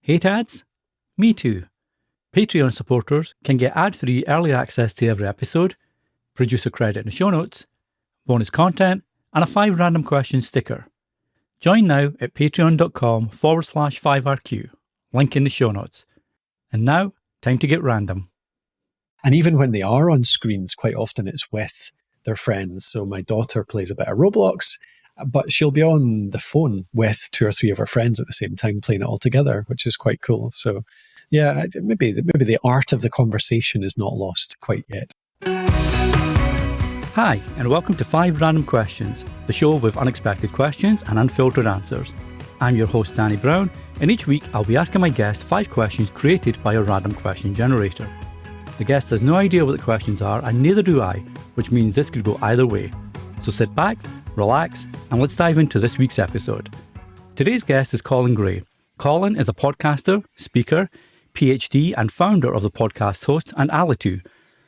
Hate ads? Me too. Patreon supporters can get ad-free early access to every episode, producer credit in the show notes, bonus content, and a 5 random questions sticker. Join now at patreon.com/5RQ. Link in the show notes. And now, time to get random. And even when they are on screens, quite often it's with their friends. So my daughter plays a bit of Roblox, but she'll be on the phone with 2 or 3 of her friends at the same time playing it all together, which is quite cool. So yeah, maybe the art of the conversation is not lost quite yet. Hi, and welcome to 5 Random Questions, the show with unexpected questions and unfiltered answers. I'm your host, Danny Brown, and each week I'll be asking my guest 5 questions created by a random question generator. The guest has no idea what the questions are, and neither do I, which means this could go either way. So sit back, relax, and let's dive into this week's episode. Today's guest is Colin Gray. Colin is a podcaster, speaker, PhD, and founder of the Podcast Host and Alitu.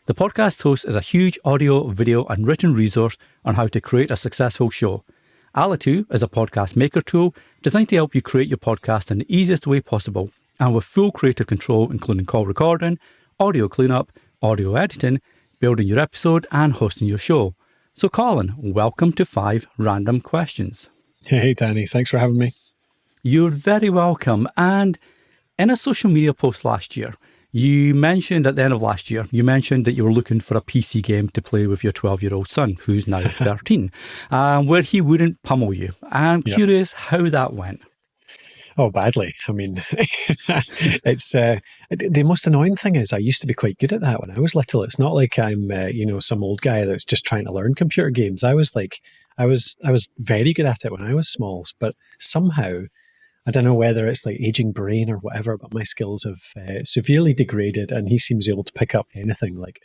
The Podcast Host is a huge audio, video, and written resource on how to create a successful show. Alitu is a podcast maker tool designed to help you create your podcast in the easiest way possible and with full creative control, including call recording, audio cleanup, audio editing, building your episode, and hosting your show. So Colin, welcome to 5 Random Questions. Hey Danny, thanks for having me. You're very welcome. And in a social media post last year, you mentioned at the end of last year, you mentioned that you were looking for a PC game to play with your 12-year-old son, who's now 13, where he wouldn't pummel you. I'm curious how that went. Oh, badly. I mean, it's the most annoying thing is I used to be quite good at that when I was little. It's not like I'm, some old guy that's just trying to learn computer games. I was very good at it when I was small, but somehow, I don't know whether it's like aging brain or whatever, but my skills have severely degraded, and he seems able to pick up anything like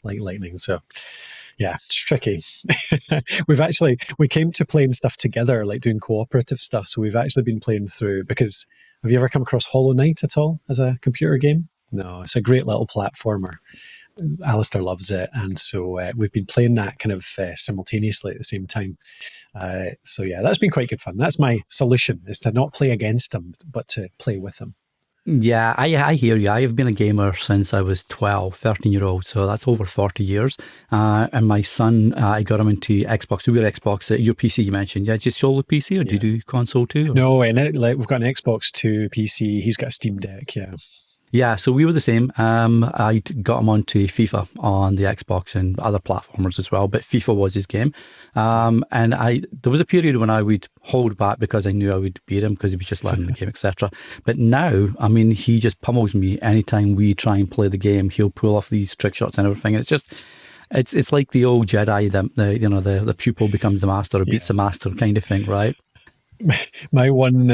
lightning. So yeah, it's tricky. We came to playing stuff together, like doing cooperative stuff. So we've actually been playing through, because have you ever come across Hollow Knight at all as a computer game? No, it's a great little platformer. Alistair loves it. And so we've been playing that kind of simultaneously at the same time. So yeah, that's been quite good fun. That's my solution, is to not play against him, but to play with him. Yeah, I hear you. I have been a gamer since I was 12, 13-year-old, so that's over 40 years. And my son, I got him into Xbox. We got Xbox, your PC you mentioned. Yeah, just solo PC, or do you do console too? Or? No, we've got an Xbox 2 PC. He's got a Steam Deck, yeah. Yeah, so we were the same. I got him onto FIFA on the Xbox and other platformers as well, but FIFA was his game. And there was a period when I would hold back because I knew I would beat him because he was just learning the game, etc. But now, I mean, he just pummels me anytime we try and play the game. He'll pull off these trick shots and everything. It's just, it's like the old Jedi, the pupil becomes the master or beats the master kind of thing, right? My one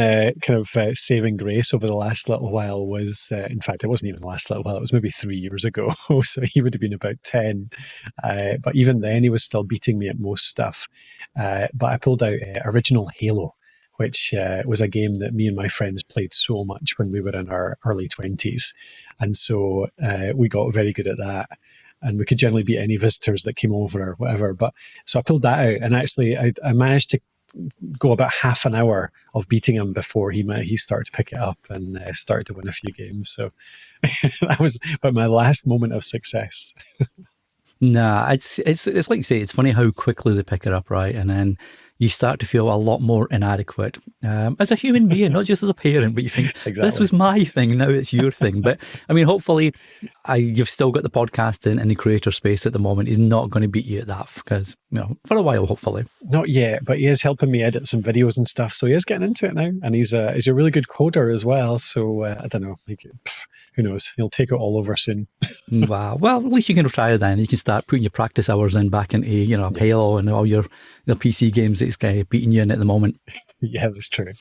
saving grace over the last little while was, in fact, it wasn't even the last little while, it was maybe 3 years ago. So he would have been about 10. But even then, he was still beating me at most stuff. But I pulled out original Halo, which was a game that me and my friends played so much when we were in our early 20s. And so we got very good at that. And we could generally beat any visitors that came over or whatever. But so I pulled that out, and actually I managed to go about half an hour of beating him before he started to pick it up and started to win a few games. So that was about my last moment of success. Nah, it's like you say, it's funny how quickly they pick it up, right? And then you start to feel a lot more inadequate as a human being, not just as a parent, but you think, exactly. This was my thing, now it's your thing. But I mean, hopefully you've still got the podcasting in the creator space at the moment. He's not going to beat you at that because, for a while, hopefully. Not yet, but he is helping me edit some videos and stuff. So he is getting into it now. And he's a really good coder as well. So I don't know, who knows? He'll take it all over soon. Wow. Well, at least you can retire then. You can start putting your practice hours in back into, Halo and all your PC games that he's beating you in at the moment. Yeah, that's true.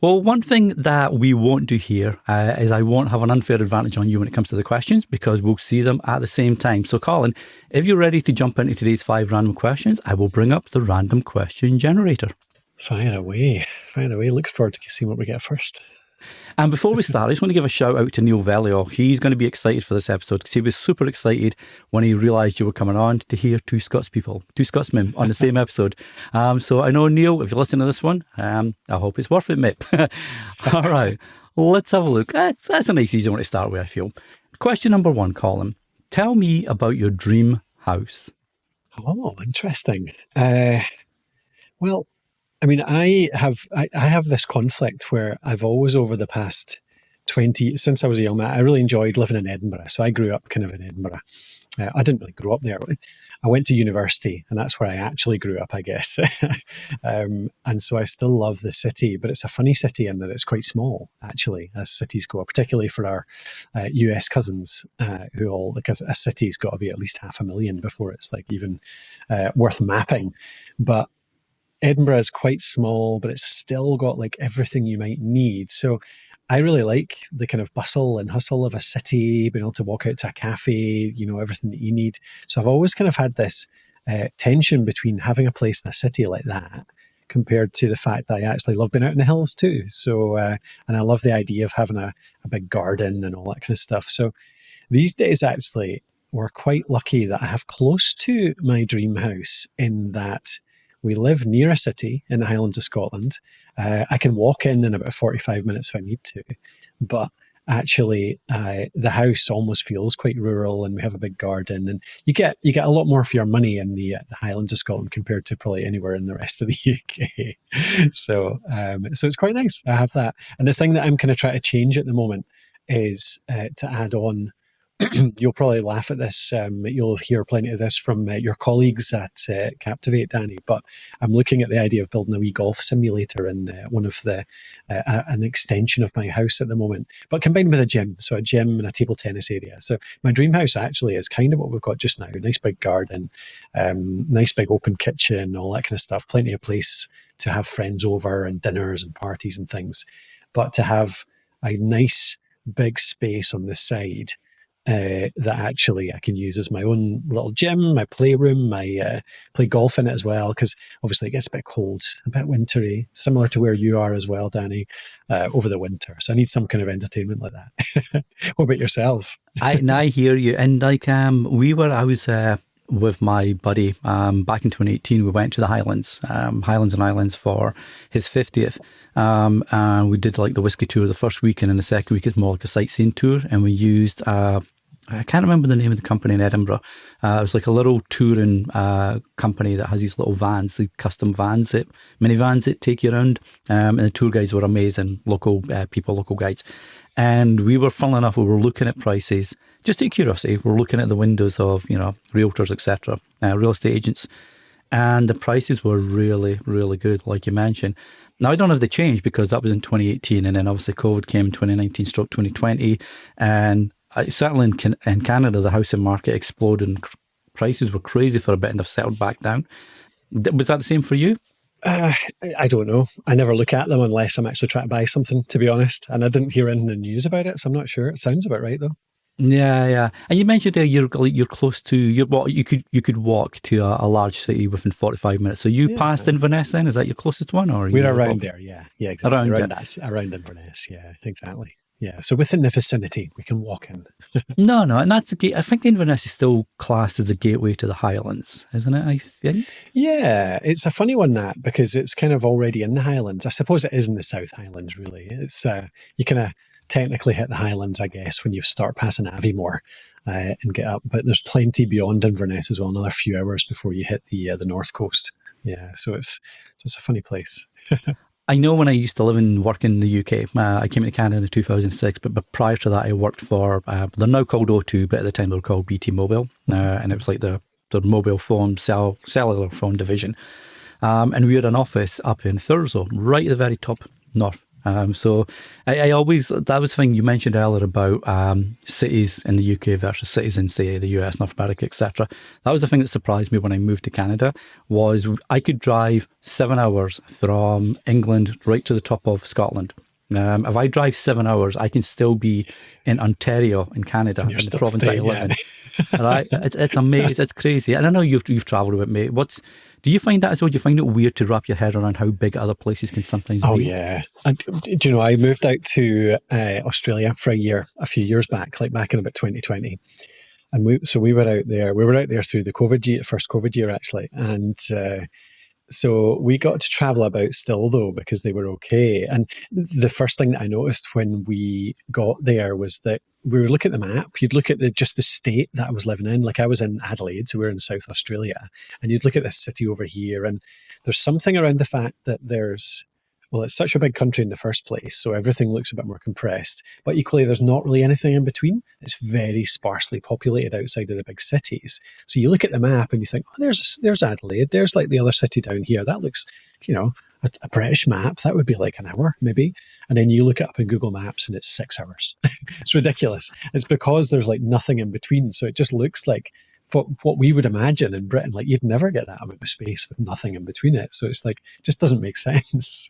Well, one thing that we won't do here is I won't have an unfair advantage on you when it comes to the questions because we'll see them at the same time. So, Colin, if you're ready to jump into today's 5 random questions, I will bring up the random question generator. Fire away. Look forward to seeing what we get first. And before we start, I just want to give a shout out to Neil Velio. He's going to be excited for this episode because he was super excited when he realised you were coming on to hear two Scotsmen on the same episode. So I know, Neil, if you're listening to this one, I hope it's worth it, mate. All right, Let's have a look. That's a nice easy one to start with, I feel. Question number 1, Colin. Tell me about your dream house. Oh, interesting. Well, I mean, I have this conflict where I've always over the past 20, since I was a young man, I really enjoyed living in Edinburgh. So I grew up kind of in Edinburgh. I didn't really grow up there. I went to university, and that's where I actually grew up, I guess. And so I still love the city, but it's a funny city in that it's quite small, actually, as cities go, particularly for our US cousins, who all, like a city's got to be at least 500,000 before it's like even worth mapping. But Edinburgh is quite small, but it's still got like everything you might need. So I really like the kind of bustle and hustle of a city, being able to walk out to a cafe, everything that you need. So I've always kind of had this tension between having a place in a city like that compared to the fact that I actually love being out in the hills too. So, and I love the idea of having a big garden and all that kind of stuff. So these days, actually, we're quite lucky that I have close to my dream house in that we live near a city in the Highlands of Scotland. I can walk in about 45 minutes if I need to, but actually the house almost feels quite rural, and we have a big garden, and you get a lot more for your money in the Highlands of Scotland compared to probably anywhere in the rest of the UK. So it's quite nice. I have that, and the thing that I'm kind of trying to change at the moment is to add on. You'll probably laugh at this. You'll hear plenty of this from your colleagues at Captivate, Danny. But I'm looking at the idea of building a wee golf simulator in one of an extension of my house at the moment, but combined with a gym. So a gym and a table tennis area. So my dream house actually is kind of what we've got just now. Nice big garden, nice big open kitchen, all that kind of stuff. Plenty of place to have friends over and dinners and parties and things. But to have a nice big space on the side that actually I can use as my own little gym, my playroom, my play golf in it as well, because obviously it gets a bit cold, a bit wintry, similar to where you are as well, Danny, over the winter. So I need some kind of entertainment like that. What about yourself? I hear you. And like I was with my buddy back in 2018. We went to the Highlands and Islands for his 50th. And we did like the whiskey tour the first week, and then the second week it's more like a sightseeing tour. And we used I can't remember the name of the company in Edinburgh. It was like a little touring company that has these little vans, the custom vans, minivans that take you around. And the tour guides were amazing, local people, local guides. And we were, funnily enough, we were looking at prices, just out of curiosity. We're looking at the windows of, realtors, etc., real estate agents. And the prices were really, really good, like you mentioned. Now, I don't know if they changed because that was in 2018, and then obviously COVID came 2019/2020. And certainly in Canada, the housing market exploded and prices were crazy for a bit, and they've settled back down. Was that the same for you? I don't know. I never look at them unless I'm actually trying to buy something, to be honest. And I didn't hear in the news about it, so I'm not sure. It sounds about right, though. Yeah. And you mentioned there you're close to you could walk to a large city within 45 minutes. So you passed Inverness then? Is that your closest one, or we're around there? Yeah, exactly. Around Inverness. Yeah, exactly. Yeah, so within the vicinity, we can walk in. No, and that's a gate. I think Inverness is still classed as a gateway to the Highlands, isn't it? I think. Yeah, it's a funny one that because it's kind of already in the Highlands. I suppose it is in the South Highlands, really. It's you kind of technically hit the Highlands, I guess, when you start passing Aviemore and get up. But there's plenty beyond Inverness as well. Another few hours before you hit the North Coast. Yeah, so it's a funny place. I know when I used to live and work in the UK, I came to Canada in 2006, but prior to that I worked for, they're now called O2, but at the time they were called BT Mobile, and it was like the mobile phone, cellular phone division. And we had an office up in Thurso, right at the very top north. So I always, that was the thing you mentioned earlier about cities in the UK versus cities in, say, the US, North America, etc. That was the thing that surprised me when I moved to Canada, was I could drive 7 hours from England right to the top of Scotland. If I drive 7 hours, I can still be in Ontario in Canada, in the province I live in. Right? It's amazing. It's crazy. And I know you've travelled a bit, mate. Do you find that as well? Do you find it weird to wrap your head around how big other places can sometimes be? Oh, yeah. And, do you know, I moved out to Australia for a year, a few years back, like back in about 2020. And we were out there. We were out there through the first COVID year, actually. And So we got to travel about still, though, because they were okay. And the first thing that I noticed when we got there was that we were looking at the map. You'd look at just the state that I was living in. Like I was in Adelaide, so we were in South Australia. And you'd look at this city over here, and there's something around the fact that it's such a big country in the first place, so everything looks a bit more compressed. But equally, there's not really anything in between. It's very sparsely populated outside of the big cities. So you look at the map and you think, oh, there's Adelaide. There's like the other city down here. That looks, a British map. That would be like an hour, maybe. And then you look it up in Google Maps and it's 6 hours. It's ridiculous. It's because there's like nothing in between. So it just looks like what we would imagine in Britain, like you'd never get that amount of space with nothing in between it. So it's like, just doesn't make sense.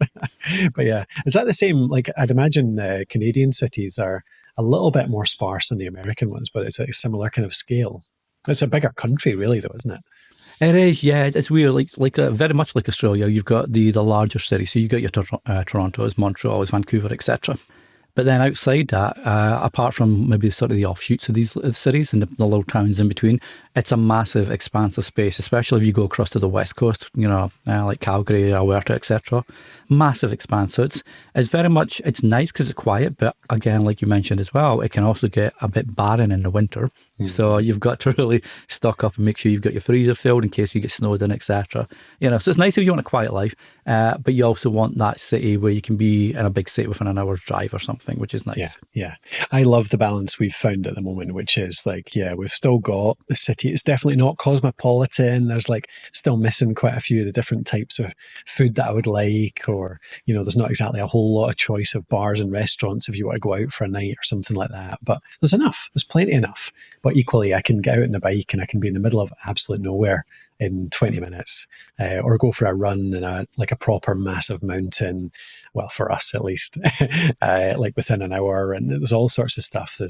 But yeah, is that the same? Like I'd imagine Canadian cities are a little bit more sparse than the American ones, but it's a similar kind of scale. It's a bigger country really though, isn't it? It is, yeah. It's weird, very much like Australia. You've got the larger cities, so you got your Toronto's, Montreal's, Vancouver, etc. But then outside that, apart from maybe sort of the offshoots of these cities and the little towns in between, it's a massive expanse of space, especially if you go across to the west coast, like Calgary, Alberta, etc. Massive expanse. So it's very much, it's nice because it's quiet, but again, like you mentioned as well, it can also get a bit barren in the winter. Mm-hmm. So you've got to really stock up and make sure you've got your freezer filled in case you get snowed in, etc. So it's nice if you want a quiet life, but you also want that city where you can be in a big city within an hour's drive or something, which is nice. Yeah. I love the balance we've found at the moment, which is like, we've still got the city. It's definitely not cosmopolitan. There's like still missing quite a few of the different types of food that I would like, or, there's not exactly a whole lot of choice of bars and restaurants if you want to go out for a night or something like that. But there's enough. There's plenty enough. But equally, I can get out on the bike and I can be in the middle of absolute nowhere in 20 minutes, or go for a run in a proper massive mountain. Well, for us at least, like within an hour, and there's all sorts of stuff.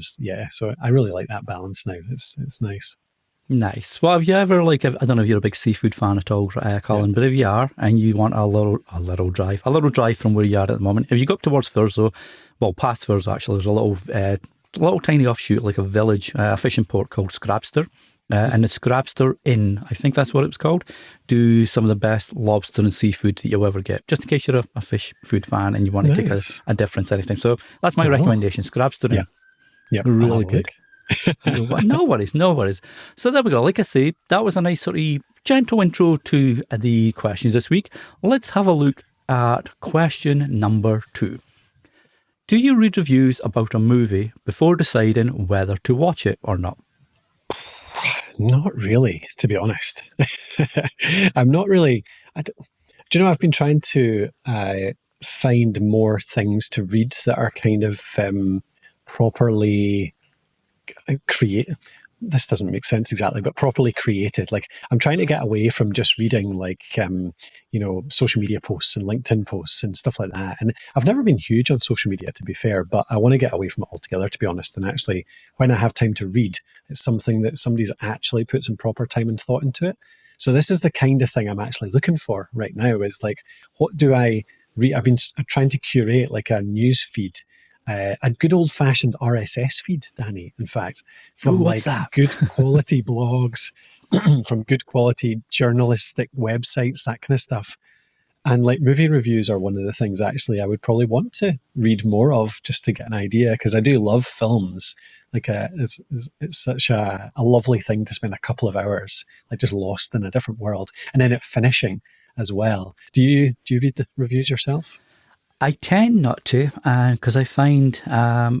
So I really like that balance now. It's nice. Nice. Well, have you ever I don't know if you're a big seafood fan at all, Colin, but if you are and you want a little drive from where you are at the moment, if you go up towards Thurso, past Thurso actually, there's a little tiny offshoot, like a village, a fishing port called Scrabster. And the Scrabster Inn, I think that's what it was called, do some of the best lobster and seafood that you'll ever get, just in case you're a fish food fan and you want to take a difference anytime. So that's my recommendation, Scrabster Inn. Yeah, really good. No worries. So there we go. Like I say, that was a nice sort of gentle intro to the questions this week. Let's have a look at question number 2. Do you read reviews about a movie before deciding whether to watch it or not? Not really, to be honest. I'm not really. I've been trying to find more things to read that are kind of properly created. This doesn't make sense exactly, but properly created. Like I'm trying to get away from just reading social media posts and LinkedIn posts and stuff like that. And I've never been huge on social media, to be fair, but I want to get away from it altogether, to be honest. And actually, when I have time to read, it's something that somebody's actually put some proper time and thought into it. So this is the kind of thing I'm actually looking for right now, is like, what do I read? I've been trying to curate like a news feed, a good old-fashioned RSS feed, Danny, in fact, from good quality blogs, from good quality journalistic websites, that kind of stuff. And like movie reviews are one of the things actually I would probably want to read more of, just to get an idea, because I do love films. Like it's such a lovely thing to spend a couple of hours like just lost in a different world, and then it finishing as well. Do you read the reviews yourself? I tend not to, because I find,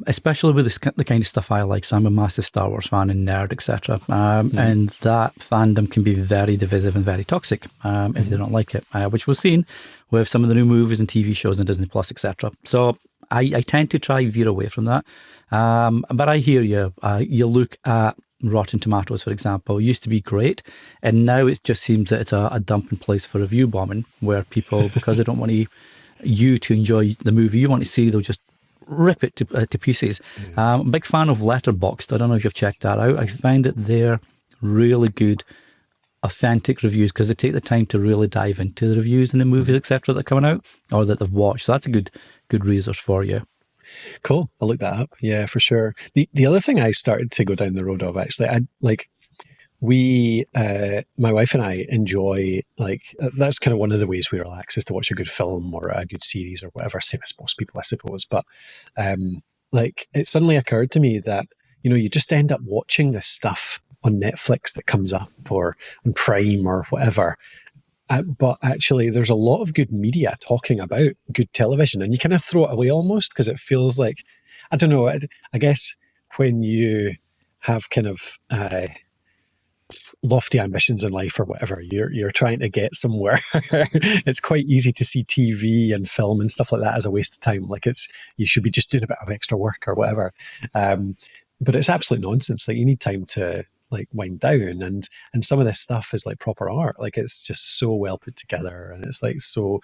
especially with the kind of stuff I like, so I'm a massive Star Wars fan and nerd, etc., and that fandom can be very divisive and very toxic if they don't like it, which we've seen with some of the new movies and TV shows on Disney Plus, etc. So I tend to try veer away from that. But I hear you. You look at Rotten Tomatoes, for example, used to be great, and now it just seems that it's a dumping place for review bombing, where people, because they don't want you to enjoy the movie you want to see, they'll just rip it to pieces. I'm a big fan of Letterboxd. I don't know if you've checked that out. I find that they're really good, authentic reviews, because they take the time to really dive into the reviews and the movies, etc., that are coming out or that they've watched. So that's a good resource for you. Cool. I'll look that up. Yeah, for sure. The other thing I started to go down the road of, actually, my wife and I enjoy, like, that's kind of one of the ways we relax, is to watch a good film or a good series or whatever, same as most people, I suppose. But like, it suddenly occurred to me that, you just end up watching this stuff on Netflix that comes up, or on Prime or whatever. But actually, there's a lot of good media talking about good television, and you kind of throw it away almost, because it feels like, I don't know, I guess when you have kind of lofty ambitions in life or whatever, you're trying to get somewhere. It's quite easy to see TV and film and stuff like that as a waste of time. Like, you should be just doing a bit of extra work or whatever. But it's absolute nonsense. Like, you need time to, like, wind down, and some of this stuff is like proper art. Like, it's just so well put together, and it's like so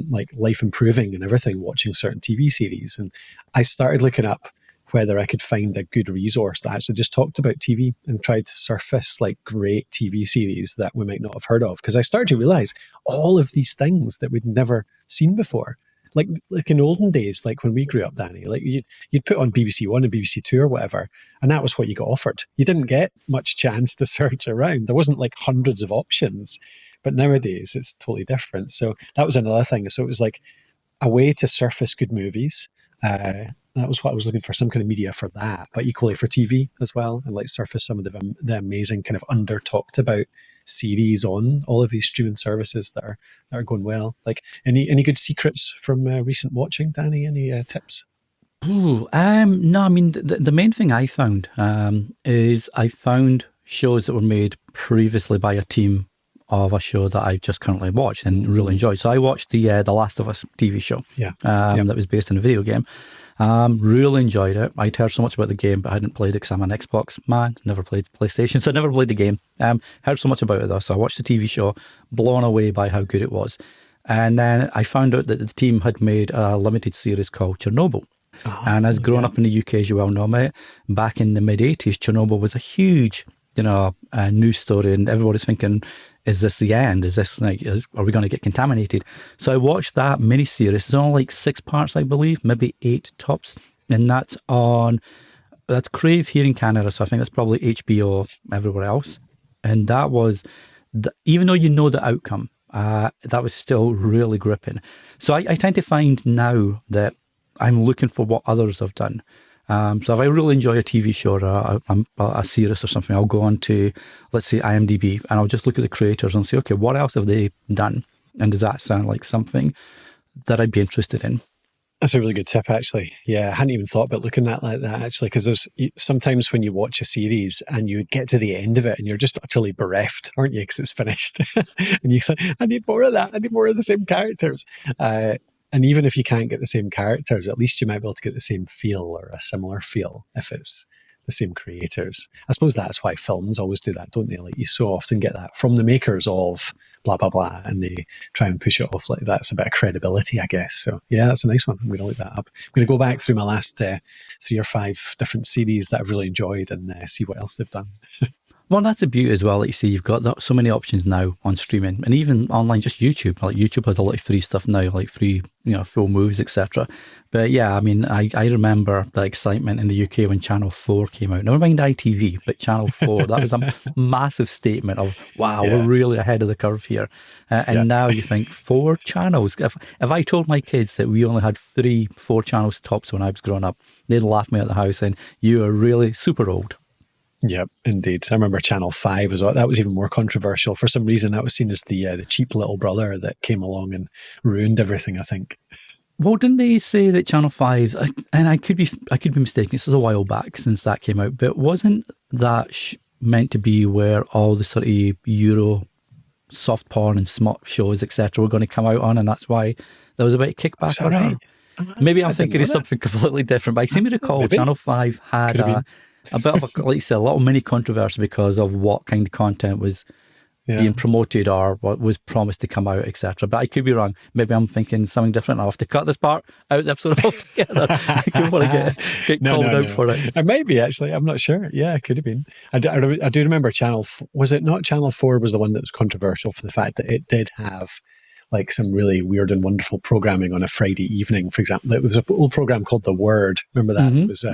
like life improving and everything, watching certain TV series. And I started looking up whether I could find a good resource that actually just talked about TV, and tried to surface like great TV series that we might not have heard of. Because I started to realize all of these things that we'd never seen before. Like in olden days, like when we grew up, Danny, like you'd put on BBC One and BBC Two or whatever, and that was what you got offered. You didn't get much chance to search around. There wasn't like hundreds of options. But nowadays it's totally different. So that was another thing. So it was like a way to surface good movies. That was what I was looking for, some kind of media for that, but equally for TV as well, and like surface some of the amazing kind of under talked about series on all of these streaming services that are going well. Like, any good secrets from recent watching, Danny? Any tips? No, I mean, the main thing I found is I found shows that were made previously by a team of a show that I just currently watched and really enjoyed. So I watched the Last of Us TV show that was based on a video game. Really enjoyed it. I'd heard so much about the game, but I hadn't played it because I'm an Xbox man, never played PlayStation, so I never played the game. Heard so much about it though, so I watched the TV show, blown away by how good it was. And then I found out that the team had made a limited series called Chernobyl. And as growing up in the UK, as you well know, mate, back in the mid-80s, Chernobyl was a huge, news story, and everybody's thinking, is this the end? Is this like, are we going to get contaminated? So I watched that mini-series. It's only like 6 parts, I believe, maybe 8 tops. And that's Crave here in Canada. So I think that's probably HBO everywhere else. And that was, even though you know the outcome, that was still really gripping. So I tend to find now that I'm looking for what others have done. So if I really enjoy a TV show or a series or something, I'll go on to, let's say, IMDb, and I'll just look at the creators and say, okay, what else have they done? And does that sound like something that I'd be interested in? That's a really good tip, actually. Yeah, I hadn't even thought about looking at it like that, actually, because there's sometimes when you watch a series and you get to the end of it and you're just utterly bereft, aren't you, because it's finished. And you think, I need more of that. I need more of the same characters. And even if you can't get the same characters, at least you might be able to get the same feel or a similar feel if it's the same creators. I suppose that's why films always do that, don't they? Like, you so often get that from the makers of blah, blah, blah, and they try and push it off like that's a bit of credibility, I guess. So yeah, that's a nice one. I'm going to look that up. I'm going to go back through my last 3 or 5 different series that I've really enjoyed and see what else they've done. Well, that's the beauty as well. Like you see, you've got so many options now on streaming, and even online, just YouTube. Like YouTube has a lot of free stuff now, like free, full movies, etc. But yeah, I mean, I remember the excitement in the UK when Channel 4 came out. Never mind ITV, but Channel 4. That was a massive statement of, wow, we're really ahead of the curve here. And now you think 4 channels. If I told my kids that we only had 3-4 channels tops when I was growing up, they'd laugh me out the house and you are really super old. Yep, indeed. I remember Channel 5 as well. That was even more controversial. For some reason, that was seen as the cheap little brother that came along and ruined everything, I think. Well, didn't they say that Channel 5, and I could be mistaken, this is a while back since that came out, but wasn't that meant to be where all the sort of Euro soft porn and smut shows, etc., were going to come out on, and that's why there was a bit of kickback on it? Maybe I'm thinking it's something completely different, but I seem to recall Channel 5 had a bit of like you said, a little mini controversy because of what kind of content was being promoted or what was promised to come out, etc. But I could be wrong. Maybe I'm thinking something different. I'll have to cut this part out of the episode altogether. I don't want to get called out for it. It might be, actually. I'm not sure. Yeah, it could have been. I do remember was it not Channel 4 was the one that was controversial for the fact that it did have like some really weird and wonderful programming on a Friday evening, for example. It was an old program called The Word. Remember that? It was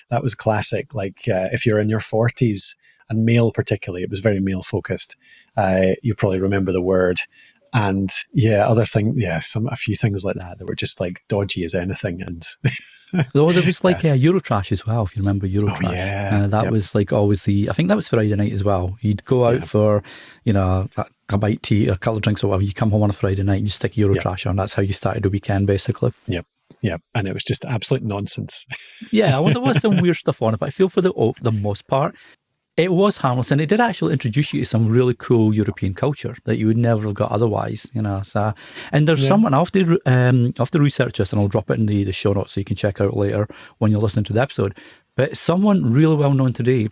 that was classic. Like if you're in your 40s and male particularly. It was very male focused. You probably remember the word. And yeah, a few things like that were just like dodgy as anything. And Though there was like Eurotrash as well, if you remember Eurotrash. Oh, yeah. That was like always I think that was Friday night as well. You'd go out for, a bite to eat, a couple of drinks or whatever. You come home on a Friday night and you stick Eurotrash on. That's how you started the weekend, basically. Yep. And it was just absolute nonsense. Yeah, well, there was some weird stuff on it, but I feel for the most part, it was harmless, and it did actually introduce you to some really cool European culture that you would never have got otherwise, So, and there's someone, I'll have to research this, and I'll drop it in the show notes so you can check out later when you're listening to the episode. But someone really well known today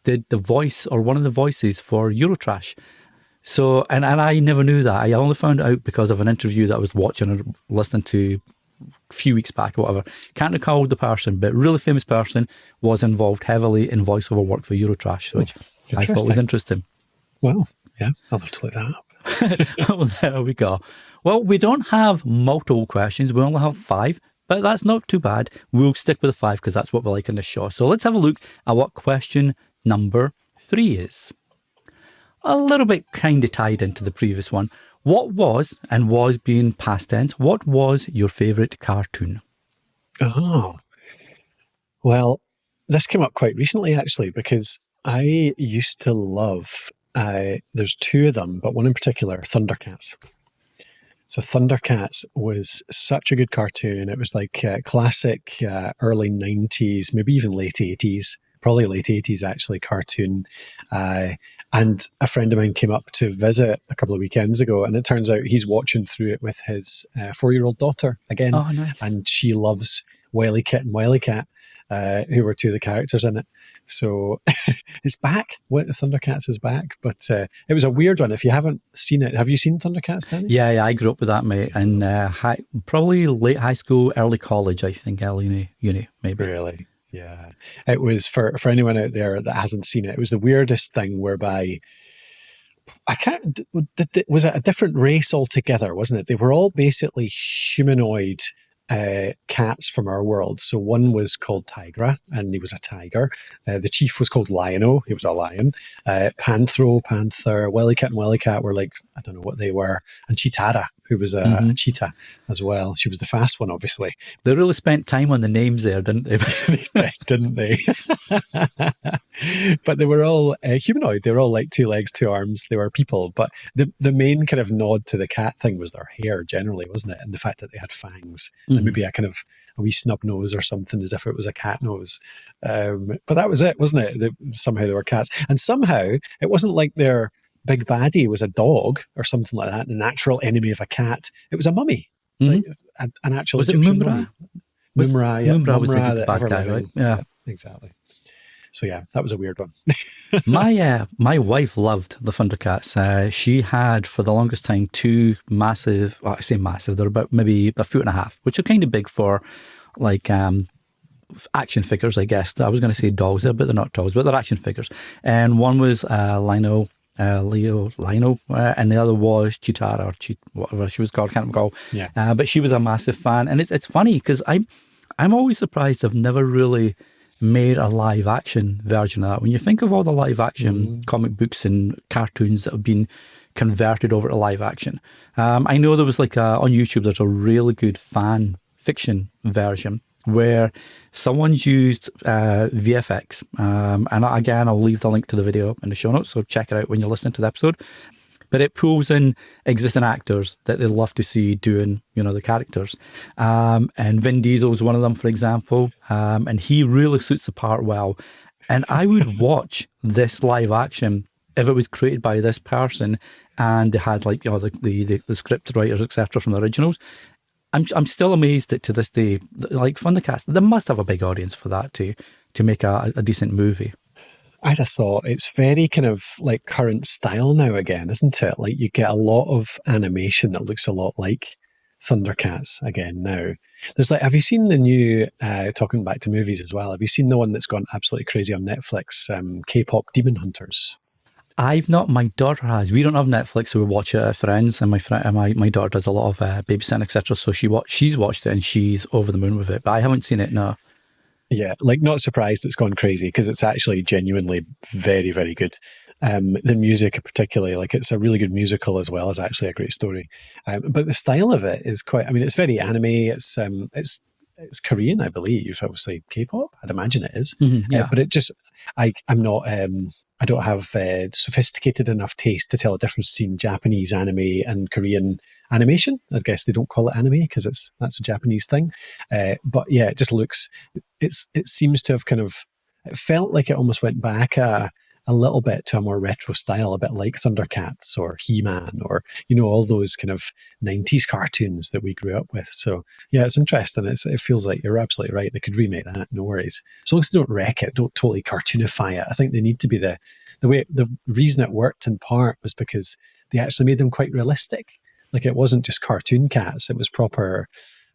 did the voice or one of the voices for Eurotrash. So, and I never knew that. I only found out because of an interview that I was watching or listening to a few weeks back or whatever. Can't recall the person, but really famous person was involved heavily in voiceover work for Eurotrash, which I thought was interesting. Well, yeah, I'll have to look that up. Well, there we go. Well, we don't have multiple questions. We only have 5, but that's not too bad. We'll stick with the 5 because that's what we like in this show. So let's have a look at what question number 3 is. A little bit kind of tied into the previous one. What was being past tense, what was your favourite cartoon? Oh, well, this came up quite recently, actually, because I used to love, there's 2 of them, but one in particular, Thundercats. So Thundercats was such a good cartoon. It was like classic early 90s, maybe even late 80s. Probably late 80s, actually, cartoon. And a friend of mine came up to visit a couple of weekends ago, and it turns out he's watching through it with his 4-year-old daughter again. Oh, nice. And she loves Wiley Kit and Wiley Cat, who were 2 of the characters in it. So it's back. Thundercats is back. But it was a weird one. If you haven't seen it, have you seen Thundercats, Danny? Yeah, I grew up with that, mate. And probably late high school, early college, I think, early uni, maybe. Really? Yeah, it was for anyone out there that hasn't seen it. It was the weirdest thing whereby was it a different race altogether, wasn't it? They were all basically humanoid cats from our world. So one was called Tigra, and he was a tiger. The chief was called Lion-O, he was a lion. Panthro, Panther, Willycat and Willycat were like, I don't know what they were. And Chitara, who was a cheetah as well. She was the fast one, obviously. They really spent time on the names there, didn't they? They did, didn't they? But they were all humanoid. They were all like 2 legs, 2 arms. They were people. But the main kind of nod to the cat thing was their hair generally, wasn't it? And the fact that they had fangs. And maybe a kind of a wee snub nose or something, as if it was a cat nose. But that was it, wasn't it? Somehow they were cats. And somehow it wasn't like their big baddie was a dog or something like that, the natural enemy of a cat. It was a mummy. Like an actual was Egyptian it Mumra? mummy. Mumra was the bad guy, right? Yeah, exactly. So yeah, that was a weird one. My wife loved the Thundercats. She had for the longest time 2 massive, well, I say massive, they're about maybe a 1.5 feet, which are kind of big for like action figures, I guess. I was going to say dolls there, but they're not dolls, but they're action figures. And one was Lino, and the other was Chitara, or whatever she was called, can't recall. Yeah. But she was a massive fan. And it's funny because I'm always surprised they've never really made a live action version of that. When you think of all the live action comic books and cartoons that have been converted over to live action, I know there was like on YouTube, there's a really good fan fiction version where someone's used VFX. And again, I'll leave the link to the video in the show notes, so check it out when you're listening to the episode. But it pulls in existing actors that they love to see doing, the characters. And Vin Diesel's one of them, for example. And he really suits the part well. And I would watch this live action if it was created by this person and they had like, the script writers, etc. from the originals. I'm still amazed that to this day, like Thundercats, they must have a big audience for that to make a decent movie. I'd have thought it's very kind of like current style now again, isn't it? Like you get a lot of animation that looks a lot like Thundercats again now. There's like, have you seen the new, talking back to movies as well, have you seen the one that's gone absolutely crazy on Netflix, K-pop Demon Hunters? I've not. My daughter has. We don't have Netflix, so we watch it at friends, and my daughter does a lot of babysitting, etc. So she's watched it and she's over the moon with it. But I haven't seen it. No. Yeah, like not surprised it's gone crazy because it's actually genuinely very, very good. The music, particularly, like it's a really good musical as well as actually a great story. But the style of it is quite. I mean, it's very anime. It's Korean, I believe. Obviously, K-pop. I'd imagine it is. Yeah. But it just, I'm not. I don't have sophisticated enough taste to tell the difference between Japanese anime and Korean animation. I guess they don't call it anime because that's a Japanese thing. But yeah, it just looks. It seems to have kind of. It felt like it almost went back a little bit to a more retro style, a bit like Thundercats or He-Man or all those kind of 90s cartoons that we grew up with. So yeah, it's interesting. It feels like you're absolutely right. They could remake that, no worries. As long as they don't wreck it, don't totally cartoonify it. I think they need to be the reason it worked in part was because they actually made them quite realistic. Like it wasn't just cartoon cats; it was proper,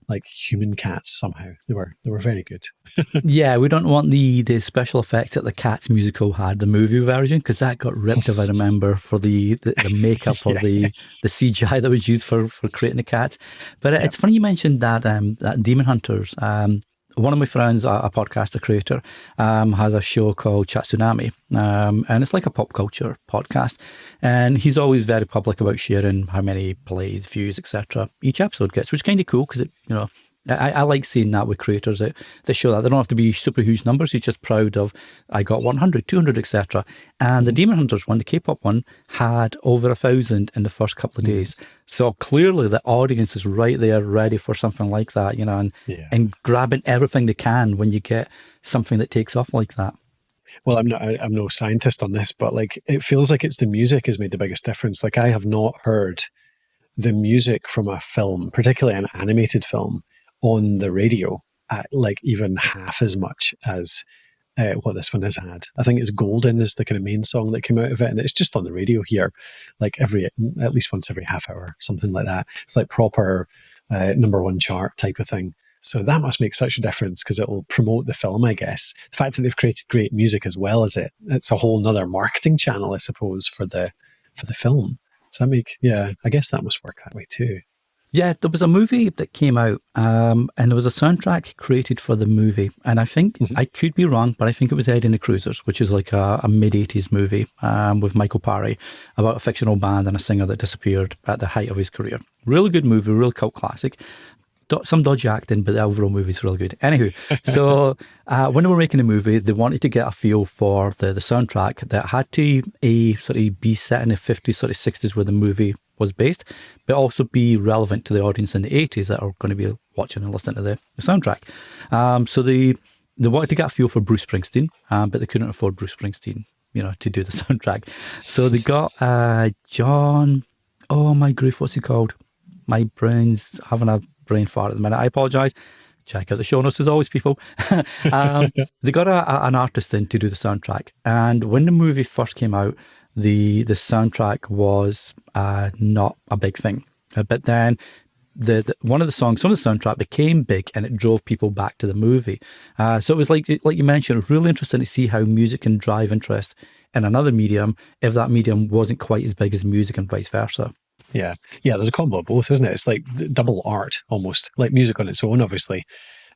like human cats. Somehow they were very good. Yeah, we don't want the special effects that the Cats musical had, the movie version, because that got ripped, if I remember, for the makeup or the CGI that was used for creating the cats. But it's funny you mentioned that Demon Hunters. One of my friends, a podcaster creator, has a show called Chat Tsunami, and it's like a pop culture podcast. And he's always very public about sharing how many plays, views, etc. each episode gets, which is kind of cool because I like seeing that with creators that show that they don't have to be super huge numbers. He's just proud of, I got 100, 200, etc. And the Demon Hunters one, the K-pop one, had over 1,000 in the first couple of days. So clearly the audience is right there ready for something like that, and grabbing everything they can when you get something that takes off like that. Well, I'm no scientist on this, but like it feels like it's the music has made the biggest difference. Like I have not heard the music from a film, particularly an animated film, on the radio at like even half as much as what this one has had. I think it's Golden is the kind of main song that came out of it, and it's just on the radio here, like at least once every half hour, something like that. It's like proper number one chart type of thing. So that must make such a difference because it will promote the film, I guess. The fact that they've created great music as well as it's a whole nother marketing channel, I suppose, for the film. So I guess that must work that way too. Yeah, there was a movie that came out and there was a soundtrack created for the movie. And I think, I could be wrong, but I think it was Eddie and the Cruisers, which is like a mid-80s movie with Michael Parry about a fictional band and a singer that disappeared at the height of his career. Really good movie, real cult classic. Some dodgy acting, but the overall movie is really good. Anywho, so when they were making the movie, they wanted to get a feel for the soundtrack that had to sort of be set in the 50s, sort of 60s where the movie was based, but also be relevant to the audience in the 80s that are going to be watching and listening to the soundtrack. So they wanted to get a feel for Bruce Springsteen, but they couldn't afford Bruce Springsteen, to do the soundtrack. So they got John, oh my grief, what's he called? My brain's having a brain fart at the minute. I apologise. Check out the show notes as always, people. They got an artist in to do the soundtrack. And when the movie first came out, the soundtrack was not a big thing. But then one of the songs from the soundtrack became big and it drove people back to the movie. So it was like you mentioned, it was really interesting to see how music can drive interest in another medium if that medium wasn't quite as big as music and vice versa. Yeah, there's a combo of both, isn't it? It's like double art almost. Like music on its own, obviously,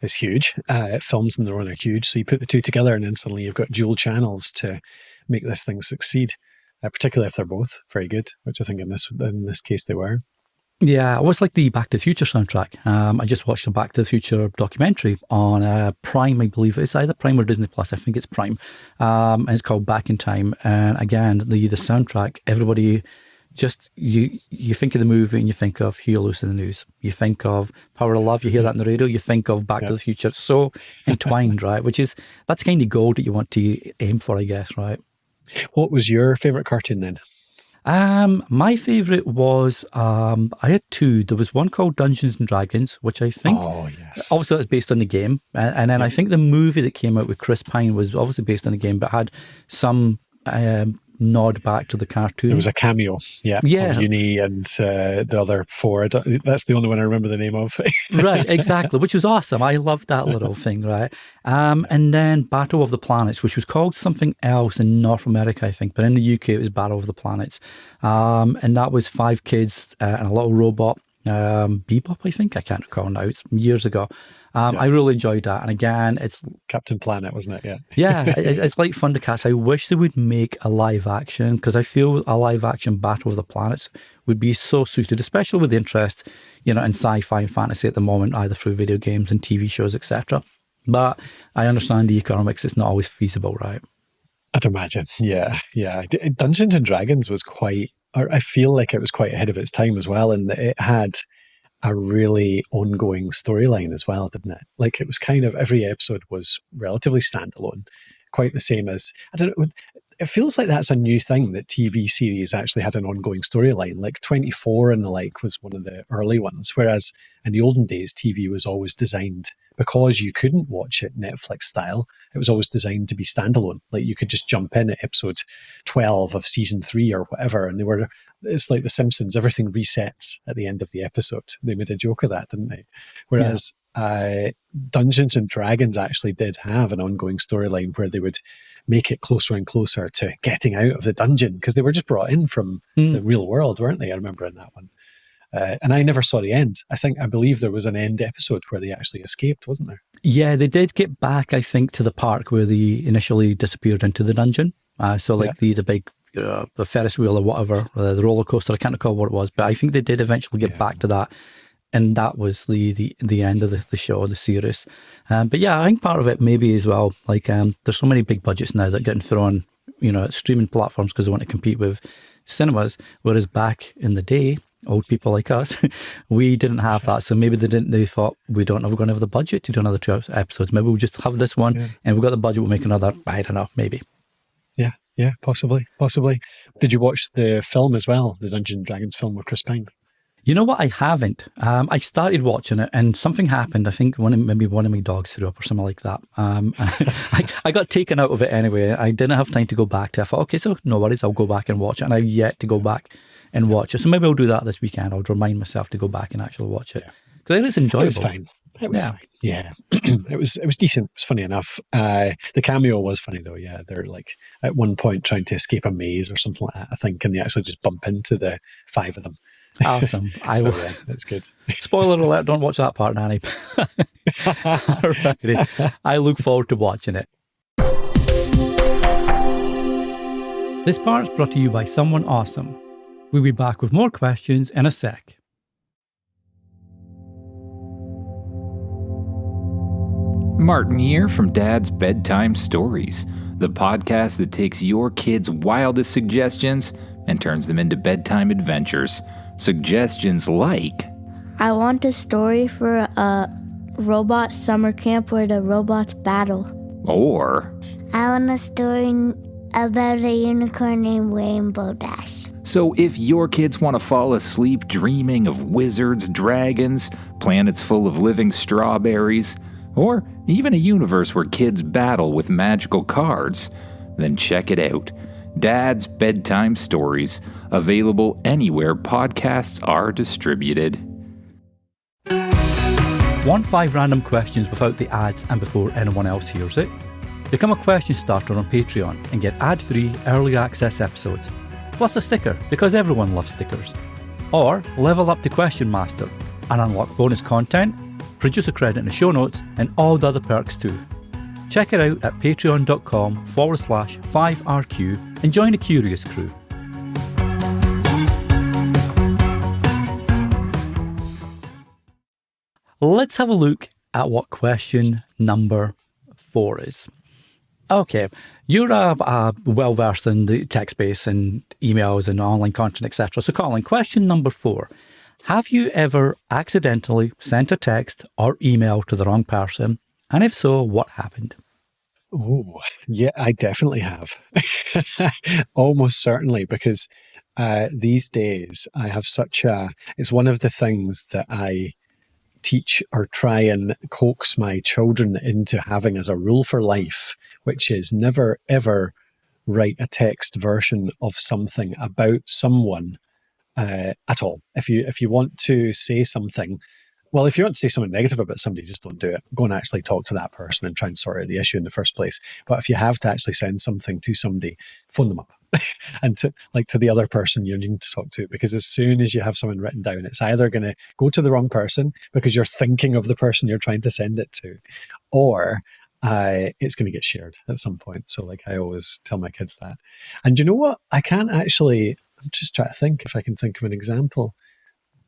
is huge. Films on their own are huge. So you put the two together and then suddenly you've got dual channels to make this thing succeed, particularly if they're both very good, which I think in this case they were. Yeah, it was like the Back to the Future soundtrack. I just watched a Back to the Future documentary on Prime, I believe. It's either Prime or Disney Plus. I think it's Prime. And it's called Back in Time. And again, the soundtrack, everybody... Just you think of the movie and you think of Huey Lewis in the News. You think of Power of Love. You hear that on the radio. You think of Back to the Future. It's so entwined, right? That's kind of gold that you want to aim for, I guess, right? What was your favourite cartoon then? My favourite was I had two. There was one called Dungeons and Dragons, which I think obviously that's based on the game, and then I think the movie that came out with Chris Pine was obviously based on the game, but had some nod back to the cartoon. There was a cameo, of Uni and the other four. That's the only one I remember the name of. Right, exactly, which was awesome. I loved that little thing, right? And then Battle of the Planets, which was called something else in North America, I think, but in the UK it was Battle of the Planets. And that was 5 kids and a little robot. Bebop, I think. I can't recall now. It's years ago. I really enjoyed that. And again, it's Captain Planet, wasn't it? Yeah. yeah, it's like Thundercats. I wish they would make a live action, because I feel a live action Battle of the Planets would be so suited, especially with the interest, in sci-fi and fantasy at the moment, either through video games and TV shows, etc. But I understand the economics; it's not always feasible, right? I'd imagine. Yeah. Dungeons and Dragons was I feel like it was quite ahead of its time as well, and it had a really ongoing storyline as well, didn't it? Like, it was kind of, every episode was relatively standalone, quite the same as, I don't know, it feels like that's a new thing, that TV series actually had an ongoing storyline. Like 24 and the like was one of the early ones, whereas in the olden days, TV was always designed, because you couldn't watch it Netflix style, it was always designed to be standalone. Like, you could just jump in at episode 12 of season 3 or whatever, and it's like The Simpsons, everything resets at the end of the episode. They made a joke of that, didn't they? Whereas Dungeons and Dragons actually did have an ongoing storyline where they would make it closer and closer to getting out of the dungeon, because they were just brought in from the real world, weren't they? I remember in that one. And I never saw the end. I believe there was an end episode where they actually escaped, wasn't there? Yeah, they did get back, I think, to the park where they initially disappeared into the dungeon. The big the Ferris wheel or whatever, the roller coaster, I can't recall what it was, but I think they did eventually get back to that. And that was the end of the show, the series. But yeah, I think part of it maybe as well, like there's so many big budgets now that are getting thrown, at streaming platforms because they want to compete with cinemas, whereas back in the day, old people like us, we didn't have that. So maybe they thought, we're going to have the budget to do another 2 episodes. Maybe we'll just have this one and we've got the budget, we'll make another, I don't know, maybe. Yeah, possibly. Did you watch the film as well, the Dungeons and Dragons film with Chris Pine? You know what? I haven't. I started watching it and something happened. I think maybe one of my dogs threw up or something like that. I got taken out of it anyway. I didn't have time to go back to it. I thought, okay, so no worries, I'll go back and watch it. And I've yet to go back and watch it. So maybe I'll do that this weekend. I'll remind myself to go back and actually watch it. Because it is enjoyable. It was fine. Yeah. It was decent. It was funny enough. The cameo was funny though. Yeah. They're like at one point trying to escape a maze or something like that, I think, and they actually just bump into the 5 of them. Awesome. Yeah, that's good. Spoiler alert, don't watch that part, Nanny. Alrighty. I look forward to watching it. This part is brought to you by someone awesome. We'll be back with more questions in a sec. Martin here from Dad's Bedtime Stories, the podcast that takes your kids' wildest suggestions and turns them into bedtime adventures. Suggestions like, I want a story for a robot summer camp where the robots battle. Or, I want a story about a unicorn named Rainbow Dash. So if your kids want to fall asleep dreaming of wizards, dragons, planets full of living strawberries, or even a universe where kids battle with magical cards, then check it out. Dad's Bedtime Stories, available anywhere podcasts are distributed. Want 5 random questions without the ads and before anyone else hears it? Become a question starter on Patreon and get ad-free early access episodes, plus a sticker, because everyone loves stickers. Or level up to Question Master and unlock bonus content, producer credit in the show notes, and all the other perks too. Check it out at patreon.com/5RQ and join the curious crew. Let's have a look at what question number 4 is. Okay, you're well-versed in the tech space and emails and online content, etc. So Colin, question number 4. Have you ever accidentally sent a text or email to the wrong person? And if so, what happened? Oh, yeah, I definitely have. Almost certainly, because these days I have it's one of the things that I teach or try and coax my children into having as a rule for life, which is never, ever write a text version of something about someone at all. If you want to say something, well, if you want to say something negative about somebody, just don't do it. Go and actually talk to that person and try and sort out the issue in the first place. But if you have to actually send something to somebody, phone them up. and to the other person you need to talk to, because as soon as you have someone written down, it's either going to go to the wrong person because you're thinking of the person you're trying to send it to, or it's going to get shared at some point. So like I always tell my kids that. And you know what? I'm just trying to think if I can think of an example.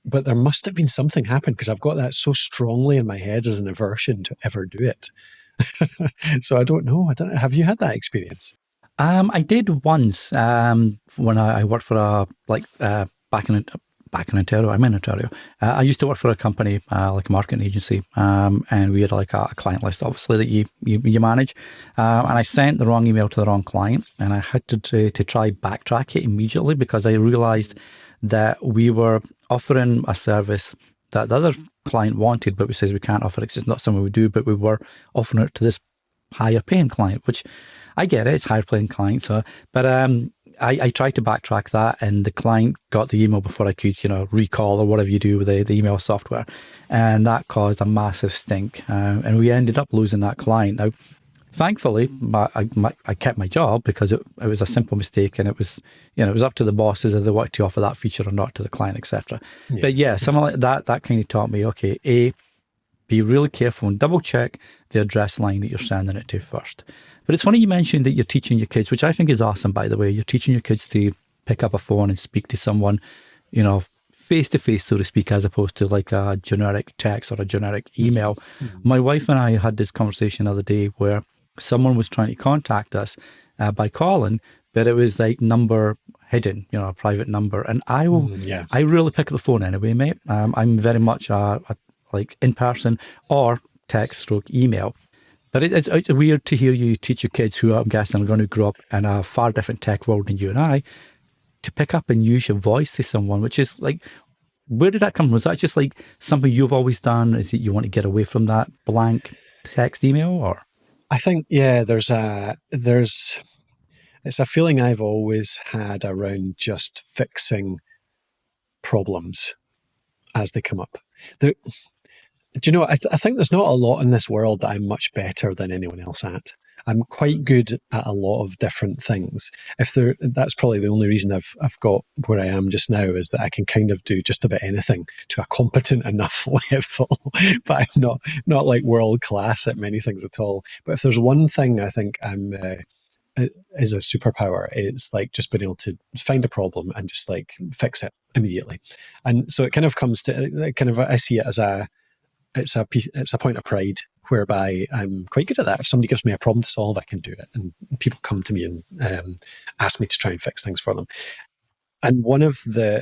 But there must have been something happen, because I've got that so strongly in my head as an aversion to ever do it. So I don't know. Have you had that experience? I did once when I worked for back in Ontario. I'm in Ontario. I used to work for a company like a marketing agency, and we had like a client list, obviously, that you manage. And I sent the wrong email to the wrong client, and I had to try backtrack it immediately, because I realized that we were offering a service that the other client wanted, but we says we can't offer it. It's just not something we do, but we were offering it to this higher paying client, which I get it, it's higher paying client. So, but I tried to backtrack that, and the client got the email before I could, recall or whatever you do with the email software, and that caused a massive stink, and we ended up losing that client. Now, thankfully, I kept my job, because it was a simple mistake, and it was up to the bosses if they wanted to offer that feature or not to the client, etc. Yeah. But yeah, something like that kind of taught me, okay, be really careful and double check the address line that you're sending it to first. But it's funny you mentioned that you're teaching your kids, which I think is awesome, by the way. You're teaching your kids to pick up a phone and speak to someone, face to face, so to speak, as opposed to like a generic text or a generic email. Mm-hmm. My wife and I had this conversation the other day where someone was trying to contact us by calling, but it was like number hidden, a private number. And I really pick up the phone anyway, mate. I'm very much like in person or text/email. But it's weird to hear you teach your kids, who I'm guessing are going to grow up in a far different tech world than you and I, to pick up and use your voice to someone, which is like, where did that come from? Was that just like something you've always done? Is it you want to get away from that blank text email, or? I think, yeah, it's a feeling I've always had around just fixing problems as they come up. Do you know, I think there's not a lot in this world that I'm much better than anyone else at. I'm quite good at a lot of different things. That's probably the only reason I've got where I am just now, is that I can kind of do just about anything to a competent enough level. But I'm not like world class at many things at all. But if there's one thing I think I'm is a superpower, it's like just being able to find a problem and just like fix it immediately. And so it kind of comes to I see it as it's a point of pride, whereby I'm quite good at that. If somebody gives me a problem to solve, I can do it. And people come to me and ask me to try and fix things for them. And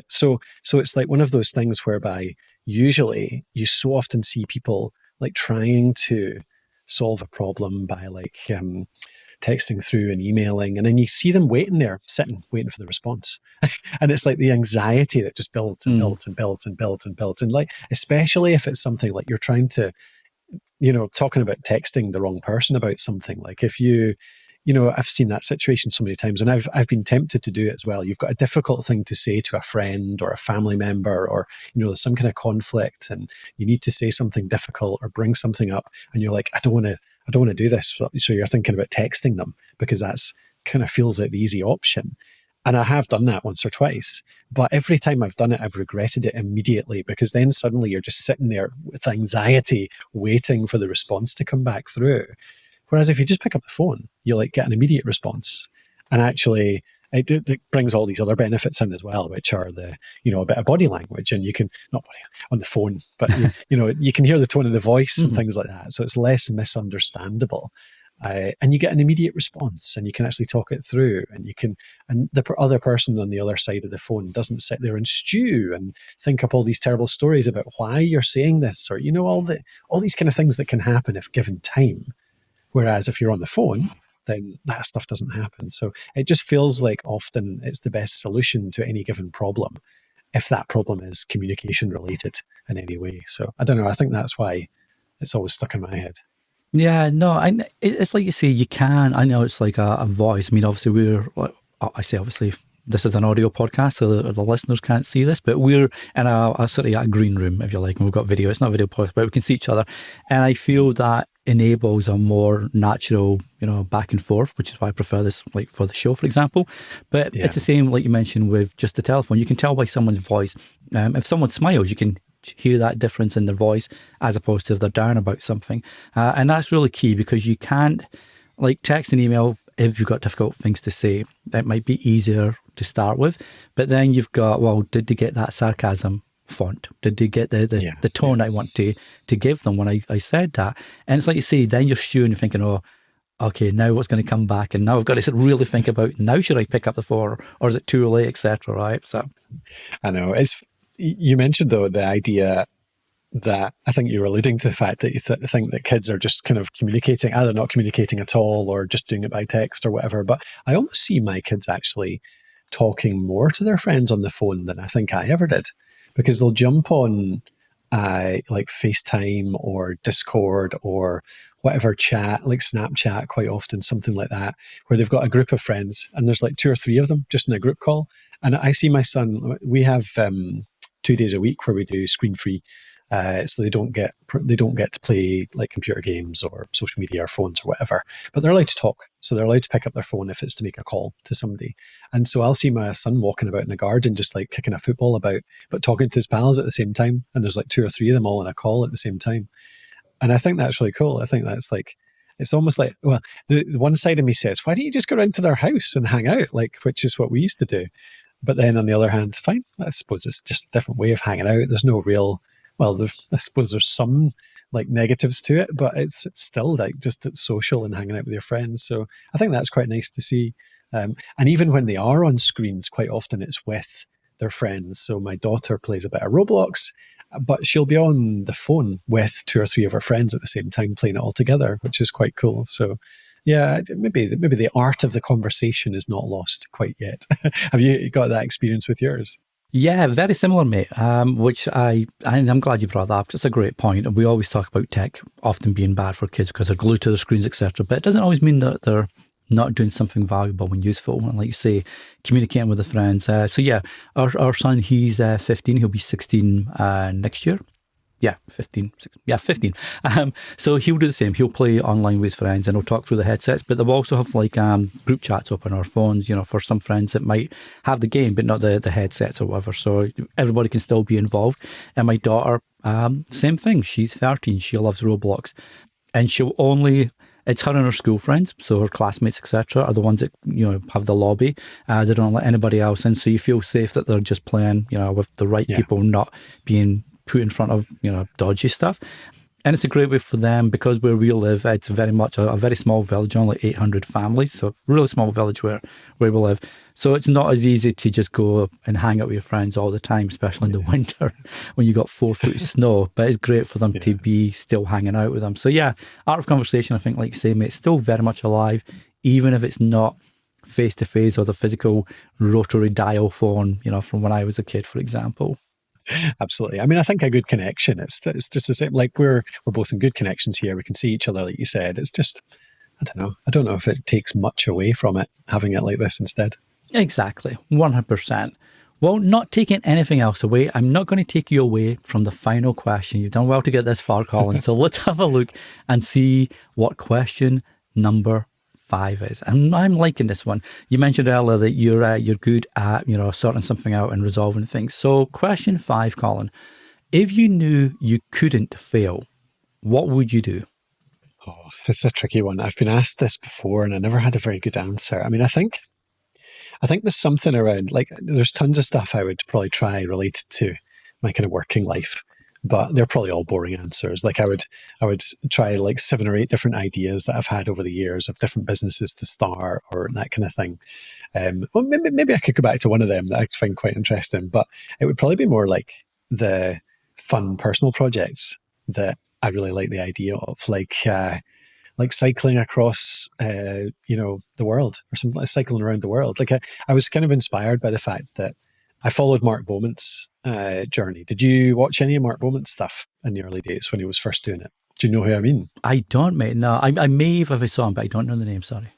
so it's like one of those things whereby usually you so often see people like trying to solve a problem by like texting through and emailing, and then you see them waiting for the response. And it's like the anxiety that just builds and builds and builds and builds and builds. And like, especially if it's something like you're trying to, talking about texting the wrong person about something, like if I've seen that situation so many times, and I've been tempted to do it as well. You've got a difficult thing to say to a friend or a family member, or there's some kind of conflict, and you need to say something difficult or bring something up, and you're like, I don't want to do this. So you're thinking about texting them, because that's kind of feels like the easy option. And I have done that once or twice, but every time I've done it, I've regretted it immediately, because then suddenly you're just sitting there with anxiety, waiting for the response to come back through. Whereas if you just pick up the phone, you like get an immediate response. And actually, it brings all these other benefits in as well, which are a bit of body language, and you can, not body on the phone, but you can hear the tone of the voice and things like that. So it's less misunderstandable. And you get an immediate response, and you can actually talk it through, and the other person on the other side of the phone doesn't sit there and stew and think up all these terrible stories about why you're saying this, or all these kind of things that can happen if given time. Whereas if you're on the phone, then that stuff doesn't happen. So it just feels like often it's the best solution to any given problem, if that problem is communication related in any way. So I don't know. I think that's why it's always stuck in my head. Yeah, no, it's like you say, you can. I know it's like a voice. I mean, obviously, this is an audio podcast, so the listeners can't see this, but we're in a sort of a green room, if you like, and we've got video. It's not a video podcast, but we can see each other. And I feel that enables a more natural, back and forth, which is why I prefer this, like for the show, for example. But it's the same, like you mentioned, with just the telephone. You can tell by someone's voice. If someone smiles, you can hear that difference in their voice as opposed to if they're down about something. And that's really key, because you can't, like, text and email, if you've got difficult things to say, it might be easier to start with. But then you've got, well, did they get that sarcasm font? Did they get the tone I want to give them when I said that? And it's like you say, then you're stewing and thinking, oh, okay, now what's going to come back? And now I've got to really think about, now should I pick up the phone, or is it too late, etc. Right? So I know. You mentioned, though, the idea that I think you were alluding to the fact that you think that kids are just kind of communicating, either not communicating at all or just doing it by text or whatever. But I almost see my kids actually talking more to their friends on the phone than I think I ever did, because they'll jump on like FaceTime or Discord or whatever chat, like Snapchat quite often, something like that, where they've got a group of friends and there's like 2 or 3 of them just in a group call. And I see my son, we have 2 days a week where we do screen free. So they don't get to play like computer games or social media or phones or whatever, but they're allowed to talk. So they're allowed to pick up their phone if it's to make a call to somebody. And so I'll see my son walking about in the garden, just like kicking a football about, but talking to his pals at the same time. And there's like 2 or 3 of them all in a call at the same time. And I think that's really cool. I think that's like, it's almost like, well, the one side of me says, why don't you just go around to their house and hang out? Like, which is what we used to do. But then on the other hand, fine, I suppose it's just a different way of hanging out. There's no real, well, I suppose there's some like negatives to it, but it's still like just it's social and hanging out with your friends. So I think that's quite nice to see. And even when they are on screens, quite often it's with their friends. So my daughter plays a bit of Roblox, but she'll be on the phone with 2 or 3 of her friends at the same time playing it all together, which is quite cool. So yeah, maybe the art of the conversation is not lost quite yet. Have you got that experience with yours? Yeah, very similar, mate, which I'm glad you brought that up. It's a great point. And we always talk about tech often being bad for kids because they're glued to the screens, etc. But it doesn't always mean that they're not doing something valuable and useful. And like you say, communicating with the friends. So yeah, our son, he's 15. He'll be 16 next year. Yeah, 15. Yeah, 15. So he'll do the same. He'll play online with his friends and he'll talk through the headsets, but they'll also have like group chats open on our phones, for some friends that might have the game, but not the headsets or whatever. So everybody can still be involved. And my daughter, same thing. She's 13. She loves Roblox. And it's her and her school friends, so her classmates, etc., are the ones that, have the lobby. They don't let anybody else in. So you feel safe that they're just playing, with the right people, not being put in front of dodgy stuff. And it's a great way for them, because where we live, it's very much a very small village, only 800 families, so really small village where we live. So it's not as easy to just go and hang out with your friends all the time, especially in the winter when you got 4 foot of snow. But it's great for them to be still hanging out with them. So yeah, art of conversation, I think, like you say, mate, it's still very much alive, even if it's not face to face or the physical rotary dial phone, from when I was a kid, for example. Absolutely. I mean, I think a good connection, it's just the same, like we're both in good connections here. We can see each other, like you said. It's just, I don't know if it takes much away from it, having it like this instead. Exactly. 100%. Well, not taking anything else away, I'm not going to take you away from the final question. You've done well to get this far, Colin. So let's have a look and see what question number 5 is. And I'm liking this one. You mentioned earlier that you're good at, sorting something out and resolving things. So question 5, Colin, if you knew you couldn't fail, what would you do? Oh, it's a tricky one. I've been asked this before and I never had a very good answer. I mean, I think there's something around, like, there's tons of stuff I would probably try related to my kind of working life, but they're probably all boring answers. Like I would try like 7 or 8 different ideas that I've had over the years of different businesses to start or that kind of thing. Well, maybe I could go back to one of them that I find quite interesting, but it would probably be more like the fun personal projects that I really like the idea of, like cycling across, the world, or something like cycling around the world. Like I was kind of inspired by the fact that I followed Mark Beaumont's journey. Did you watch any of Mark Beaumont's stuff in the early days when he was first doing it? Do you know who I mean? I don't, mate. No, I may have if I saw him, but I don't know the name, sorry.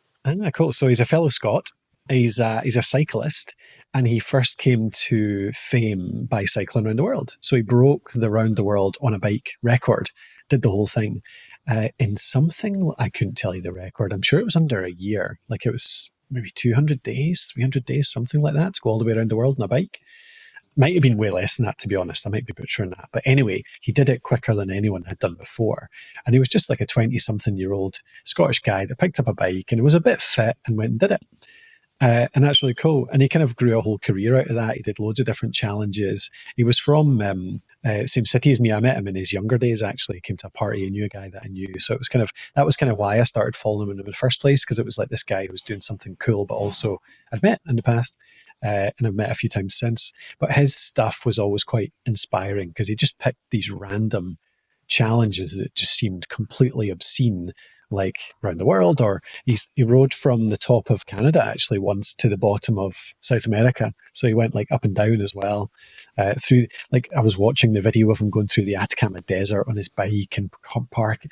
Cool. So he's a fellow Scot, He's a cyclist, and he first came to fame by cycling around the world. So he broke the round the world on a bike record, did the whole thing in something, I couldn't tell you the record. I'm sure it was under a year. Like it was maybe 200 days, 300 days, something like that, to go all the way around the world on a bike. Might have been way less than that, to be honest. I might be butchering that. But anyway, he did it quicker than anyone had done before. And he was just like a 20-something-year-old Scottish guy that picked up a bike and was a bit fit and went and did it. And that's really cool. And he kind of grew a whole career out of that. He did loads of different challenges. He was from same city as me. I met him in his younger days, actually. He came to a party. He knew a guy that I knew. So that was kind of why I started following him in the first place, because it was like this guy who was doing something cool, but also I'd met in the past. And I've met a few times since. But his stuff was always quite inspiring, because he just picked these random challenges that just seemed completely obscene, like around the world. Or he rode from the top of Canada actually once to the bottom of South America. So he went like up and down as well. Through, like, I was watching the video of him going through the Atacama Desert on his bike and park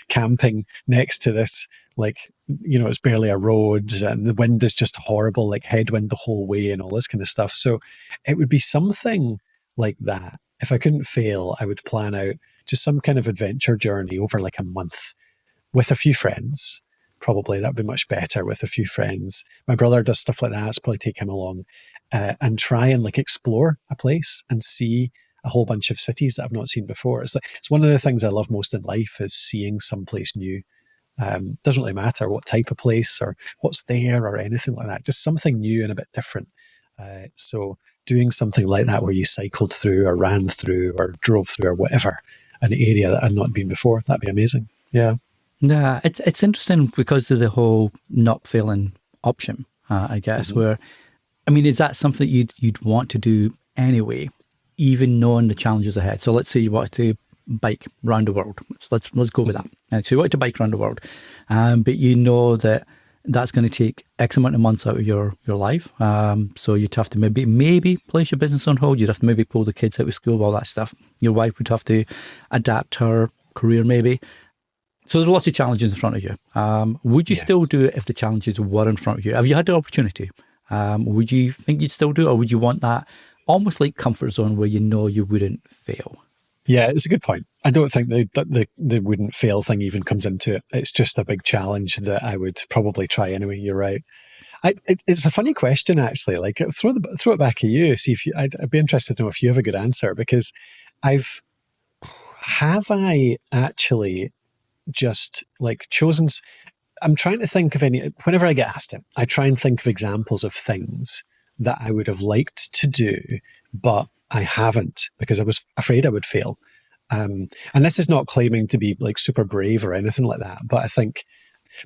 camping next to this, like, you know, it's barely a road and the wind is just horrible, like headwind the whole way and all this kind of stuff. So it would be something like that. If I couldn't fail, I would plan out just some kind of adventure journey over like a month with a few friends. Probably that would be much better with a few friends. My brother does stuff like that, so probably take him along and try and like explore a place and see a whole bunch of cities that I've not seen before. It's one of the things I love most in life, is seeing someplace new. Doesn't really matter what type of place or what's there or anything like that, just something new and a bit different. So doing something like that where you cycled through or ran through or drove through or whatever, an area that I'd not been before, that'd be amazing. Yeah. Yeah, it's interesting because of the whole not failing option, I guess, where, I mean, is that something that you'd want to do anyway, even knowing the challenges ahead? So let's say you wanted to bike around the world. Let's go with that. And so you wanted to bike around the world, but you know that that's going to take X amount of months out of your life. So you'd have to maybe place your business on hold. You'd have to maybe pull the kids out of school, all that stuff. Your wife would have to adapt her career maybe. So there's lots of challenges in front of you. Would you still do it if the challenges were in front of you? Have you had the opportunity? Would you think you'd still do it, or would you want that almost like comfort zone where you know you wouldn't fail? Yeah, it's a good point. I don't think the wouldn't fail thing even comes into it. It's just a big challenge that I would probably try anyway. You're right. It's a funny question, actually. Like, throw it back at you. See if I'd be interested to know if you have a good answer, because have I actually just like chosen? I'm trying to think of any. Whenever I get asked it, I try and think of examples of things that I would have liked to do, but I haven't, because I was afraid I would fail. And this is not claiming to be like super brave or anything like that, but I think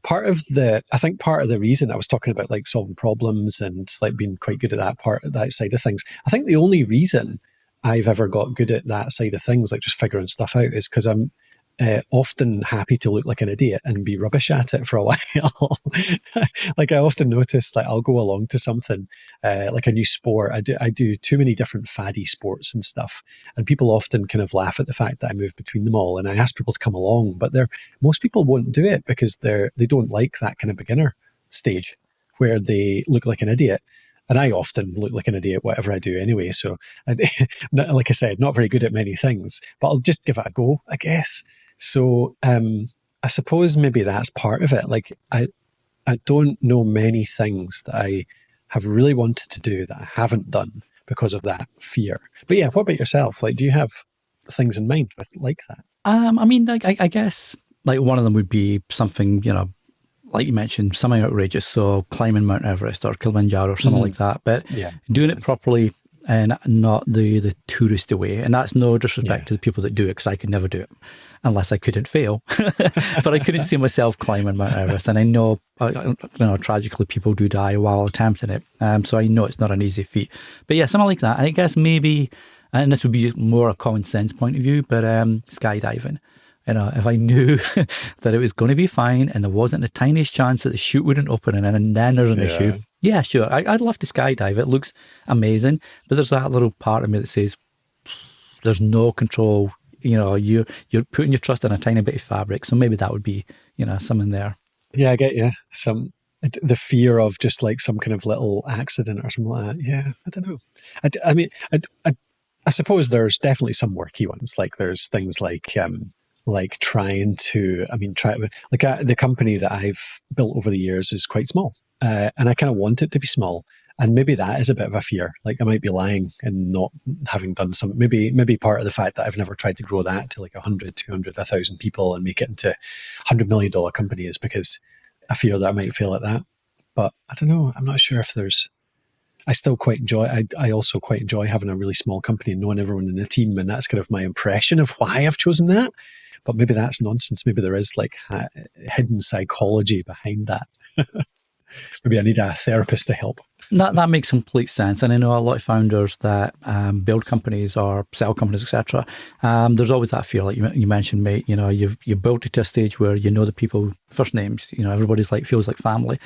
part of the reason I was talking about like solving problems and like being quite good at that side of things, I think the only reason I've ever got good at that side of things, like just figuring stuff out, is because I'm often happy to look like an idiot and be rubbish at it for a while. Like, I often notice, like, I'll go along to something like a new sport. I do too many different faddy sports and stuff, and people often kind of laugh at the fact that I move between them all. And I ask people to come along, but most people won't do it because they don't like that kind of beginner stage where they look like an idiot. And I often look like an idiot whatever I do anyway. So, like I said, not very good at many things, but I'll just give it a go, I guess. So I suppose maybe that's part of it. Like, I don't know many things that I have really wanted to do that I haven't done because of that fear. But yeah, what about yourself? Like, do you have things in mind like that? I mean, like, I guess like one of them would be something, you know, like you mentioned, something outrageous. So climbing Mount Everest or Kilimanjaro or something like that. But doing it properly and not the touristy way. And that's no disrespect to the people that do it, because I could never do it unless I couldn't fail. But I couldn't see myself climbing Mount Everest. And I know, tragically, people do die while attempting it. So I know it's not an easy feat. But yeah, something like that. And I guess maybe, and this would be more a common sense point of view, but skydiving. You know, if I knew that it was going to be fine and there wasn't the tiniest chance that the chute wouldn't open and then there's an issue, yeah, sure, I'd love to skydive. It looks amazing, but there's that little part of me that says there's no control. You know, you're putting your trust in a tiny bit of fabric, so maybe that would be, you know, something there. Yeah, I get you. the fear of just like some kind of little accident or something like that. Yeah, I don't know. I mean, I suppose there's definitely some worky ones. Like there's things like trying to, the company that I've built over the years is quite small, and I kind of want it to be small. And maybe that is a bit of a fear. Like I might be lying and not having done some, maybe part of the fact that I've never tried to grow that to like 100, 200, 1,000 people and make it into $100 million company is because I fear that I might fail at that. But I don't know. I'm not sure if there's, I still quite enjoy, I also quite enjoy having a really small company and knowing everyone in the team. And that's kind of my impression of why I've chosen that. But maybe that's nonsense. Maybe there is like hidden psychology behind that. Maybe I need a therapist to help. That makes complete sense. And I know a lot of founders that build companies or sell companies, etc. There's always that fear, like you mentioned, mate. You know, you've built it to a stage where you know the people, first names. You know, everybody's like feels like family.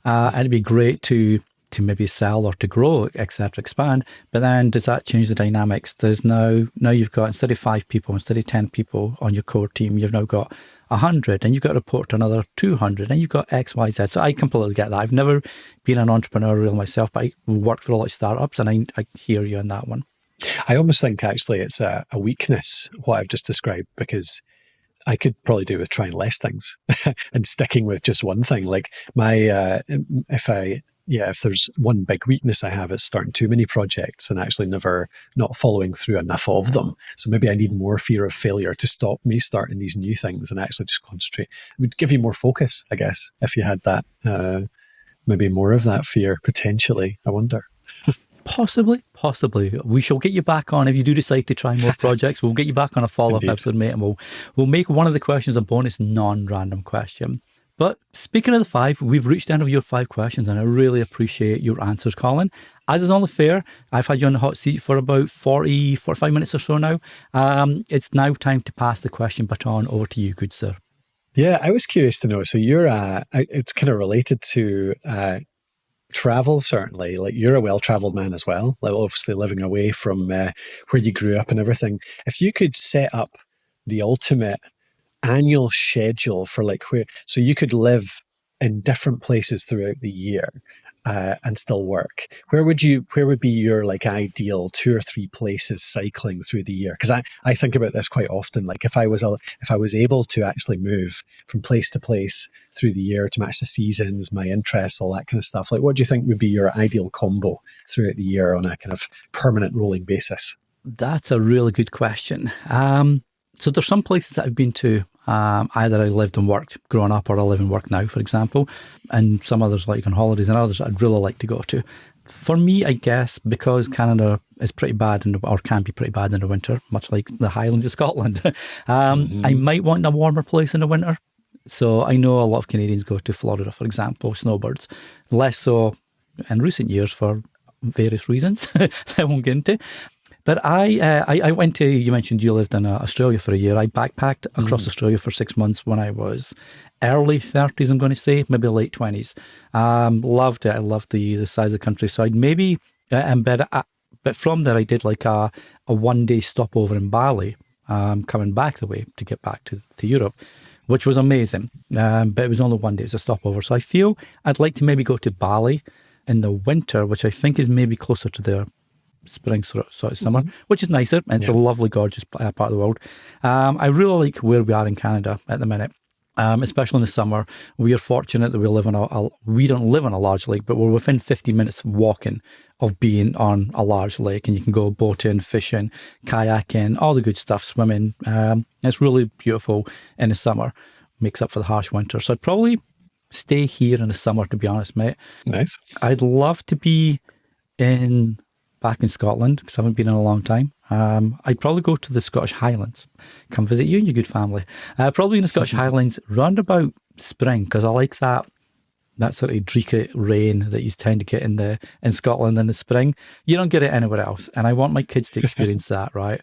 And it'd be great to maybe sell or to grow, etc., expand. But then does that change the dynamics? There's now you've got, instead of 5 people, instead of 10 people on your core team, you've now got 100, and you've got to report to another 200, and you've got X, Y, Z. So I completely get that. I've never been an entrepreneur really myself, but I work for a lot of startups, and I hear you on that one. I almost think actually it's a weakness, what I've just described, because I could probably do with trying less things and sticking with just one thing. Like if there's one big weakness I have, it's starting too many projects and actually not following through enough of them. So maybe I need more fear of failure to stop me starting these new things and actually just concentrate. It would give you more focus, I guess, if you had that, maybe more of that fear potentially, I wonder. Possibly. We shall get you back on if you do decide to try more projects. We'll get you back on a follow-up episode, mate, and we'll make one of the questions a bonus non-random question. But speaking of the 5, we've reached the end of your 5 questions, and I really appreciate your answers, Colin. As is only fair, I've had you on the hot seat for about 45 minutes or so now. It's now time to pass the question baton over to you, good sir. Yeah, I was curious to know. So you're, it's kind of related to travel, certainly. Like you're a well-traveled man as well, like obviously living away from where you grew up and everything. If you could set up the ultimate annual schedule for so you could live in different places throughout the year and still work, where would be your like ideal 2 or 3 places cycling through the year? Because I think about this quite often. Like if I was able to actually move from place to place through the year to match the seasons, my interests, all that kind of stuff, like what do you think would be your ideal combo throughout the year on a kind of permanent rolling basis? That's a really good question. So there's some places that I've been to, either I lived and worked growing up or I live and work now, for example, and some others like on holidays and others I'd really like to go to. For me, I guess, because Canada is pretty bad or can be pretty bad in the winter, much like the Highlands of Scotland, I might want a warmer place in the winter. So I know a lot of Canadians go to Florida, for example, snowbirds. Less so in recent years for various reasons that I won't get into. But I went to, you mentioned you lived in Australia for a year. I backpacked across Australia for 6 months when I was early 30s, I'm going to say, maybe late 20s. Loved it. I loved the size of the countryside. Maybe, but from there I did like a 1-day stopover in Bali, coming back the way to get back to Europe, which was amazing. But it was only 1 day, it was a stopover. So I feel I'd like to maybe go to Bali in the winter, which I think is maybe closer to the spring sort of summer, which is nicer, and it's a lovely, gorgeous part of the world. I really like where we are in Canada at the minute, especially in the summer. We are fortunate that we don't live on a large lake, but we're within 50 minutes walking of being on a large lake, and you can go boating, fishing, kayaking, all the good stuff, swimming. It's really beautiful in the summer, makes up for the harsh winter. So I'd probably stay here in the summer, to be honest, mate. Nice. I'd love to be back in Scotland, because I haven't been in a long time. I'd probably go to the Scottish Highlands, come visit you and your good family. Probably in the Scottish Highlands round about spring, because I like that sort of dreary rain that you tend to get in Scotland in the spring. You don't get it anywhere else, and I want my kids to experience that, right?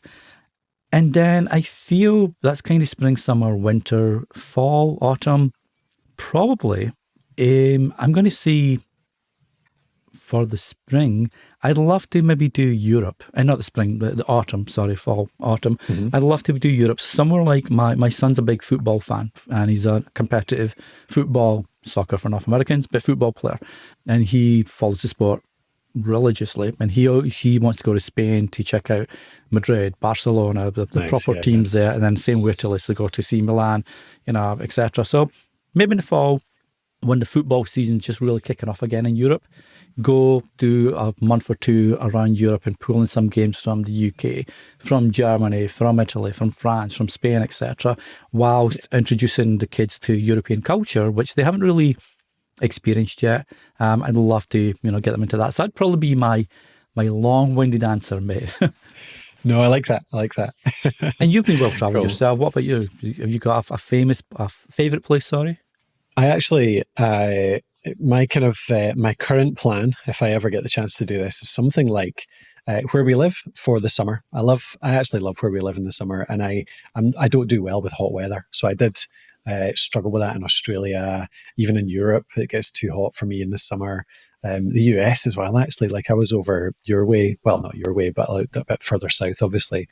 And then I feel that's kind of spring, summer, winter, fall, autumn. Probably, I'm going to see for the spring, I'd love to maybe do Europe. And not the spring, the autumn, sorry, fall, autumn. I'd love to do Europe. Somewhere like my son's a big football fan, and he's a competitive football, soccer for North Americans, but football player. And he follows the sport religiously, and he wants to go to Spain to check out Madrid, Barcelona, the nice, proper teams there, and then same with Italy to go to see Milan, etc. So maybe in the fall, when the football season's just really kicking off again in Europe, go do a month or two around Europe and pull in some games from the UK, from Germany, from Italy, from France, from Spain, etc., whilst introducing the kids to European culture, which they haven't really experienced yet. I'd love to, get them into that. So that'd probably be my long-winded answer, mate. No, I like that. And you've been well-travelled yourself. What about you? Have you got a favourite place, sorry? I actually, my current plan, if I ever get the chance to do this, is something like where we live for the summer. I actually love where we live in the summer, and I don't do well with hot weather. So I did struggle with that in Australia, even in Europe. It gets too hot for me in the summer. The US as well, actually. Like I was over your way, well, not your way, but a bit further south, obviously.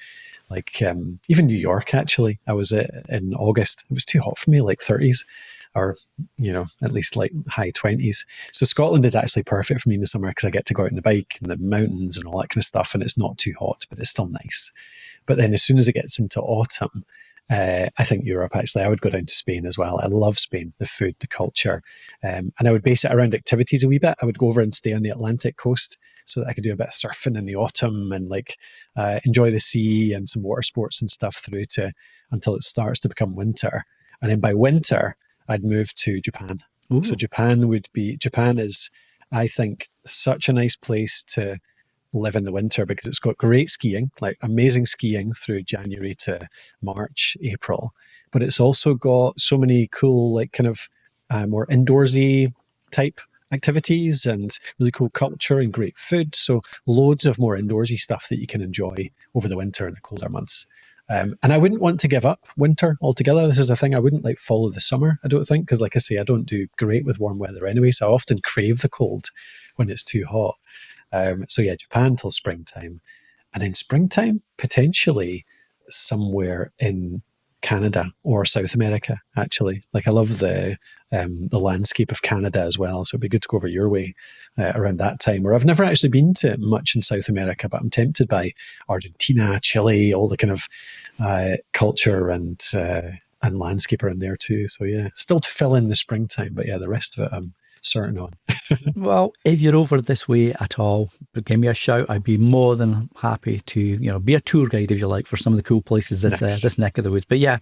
Like even New York, actually. I was in August. It was too hot for me, like 30s. Or, at least like high 20s. So Scotland is actually perfect for me in the summer because I get to go out on the bike and the mountains and all that kind of stuff, and it's not too hot, but it's still nice. But then as soon as it gets into autumn, I think Europe, actually, I would go down to Spain as well. I love Spain, the food, the culture. And I would base it around activities a wee bit. I would go over and stay on the Atlantic coast so that I could do a bit of surfing in the autumn and enjoy the sea and some water sports and stuff through to until it starts to become winter. And then by winter, I'd move to Japan. Ooh. So Japan is, I think, such a nice place to live in the winter because it's got great skiing, like amazing skiing through January to March, April. But it's also got so many cool, more indoorsy type activities and really cool culture and great food. So loads of more indoorsy stuff that you can enjoy over the winter and the colder months. And I wouldn't want to give up winter altogether. This is a thing I wouldn't follow the summer, I don't think, because like I say, I don't do great with warm weather anyway, so I often crave the cold when it's too hot. So yeah, Japan till springtime. And in springtime, potentially somewhere in Canada or South America, actually. I love the landscape of Canada as well, so it'd be good to go over your way around that time. Or I've never actually been to much in South America, but I'm tempted by Argentina, Chile, all the kind of culture and landscape around there too. So yeah, still to fill in the springtime, but yeah, the rest of it I'm certain on. Well, if you're over this way at all, give me a shout. I'd be more than happy to, be a tour guide if you like for some of the cool places this neck of the woods. But yeah,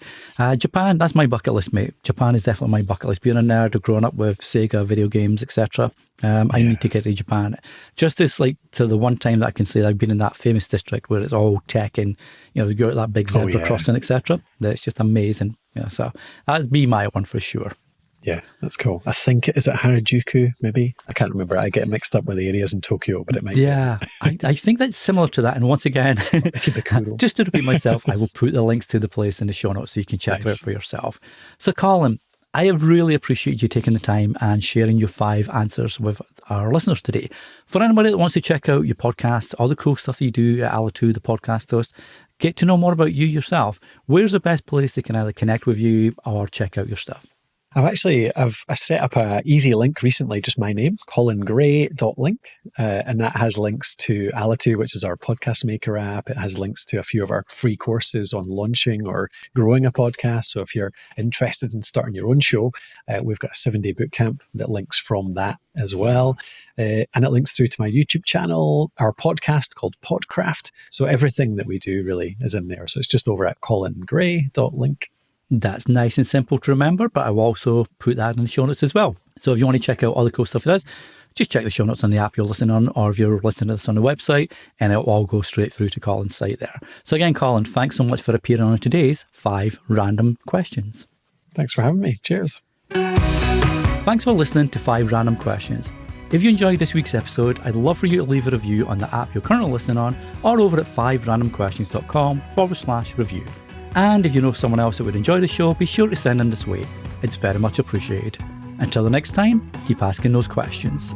Japan, that's my bucket list, mate. Japan is definitely my bucket list. Being a nerd, growing up with Sega video games, etc. I need to get to Japan. Just as to the one time that I can say that I've been in that famous district where it's all tech and you got that big zebra crossing, etc. That's just amazing. So that'd be my one for sure. Yeah, that's cool. I think, is it Harajuku, maybe? I can't remember. I get mixed up with the areas in Tokyo, but it might be. I think that's similar to that. And once again, just to repeat myself, I will put the links to the place in the show notes so you can check it out for yourself. So Colin, I have really appreciated you taking the time and sharing your 5 answers with our listeners today. For anybody that wants to check out your podcast, all the cool stuff that you do at Alitu, the podcast host, get to know more about you yourself, where's the best place they can either connect with you or check out your stuff? I've set up a easy link recently, just my name, colingray.link, and that has links to Alitu, which is our podcast maker app. It has links to a few of our free courses on launching or growing a podcast. So if you're interested in starting your own show, we've got a 7-day bootcamp that links from that as well. And it links through to my YouTube channel, our podcast called Podcraft. So everything that we do really is in there. So it's just over at colingray.link. That's nice and simple to remember, but I will also put that in the show notes as well. So if you want to check out all the cool stuff it does, just check the show notes on the app you're listening on, or if you're listening to this on the website, and it'll all go straight through to Colin's site there. So again, Colin, thanks so much for appearing on today's 5 Random Questions. Thanks for having me. Cheers. Thanks for listening to 5 Random Questions. If you enjoyed this week's episode, I'd love for you to leave a review on the app you're currently listening on, or over at 5randomquestions.com/review. And if you know someone else that would enjoy the show, be sure to send them this way. It's very much appreciated. Until the next time, keep asking those questions.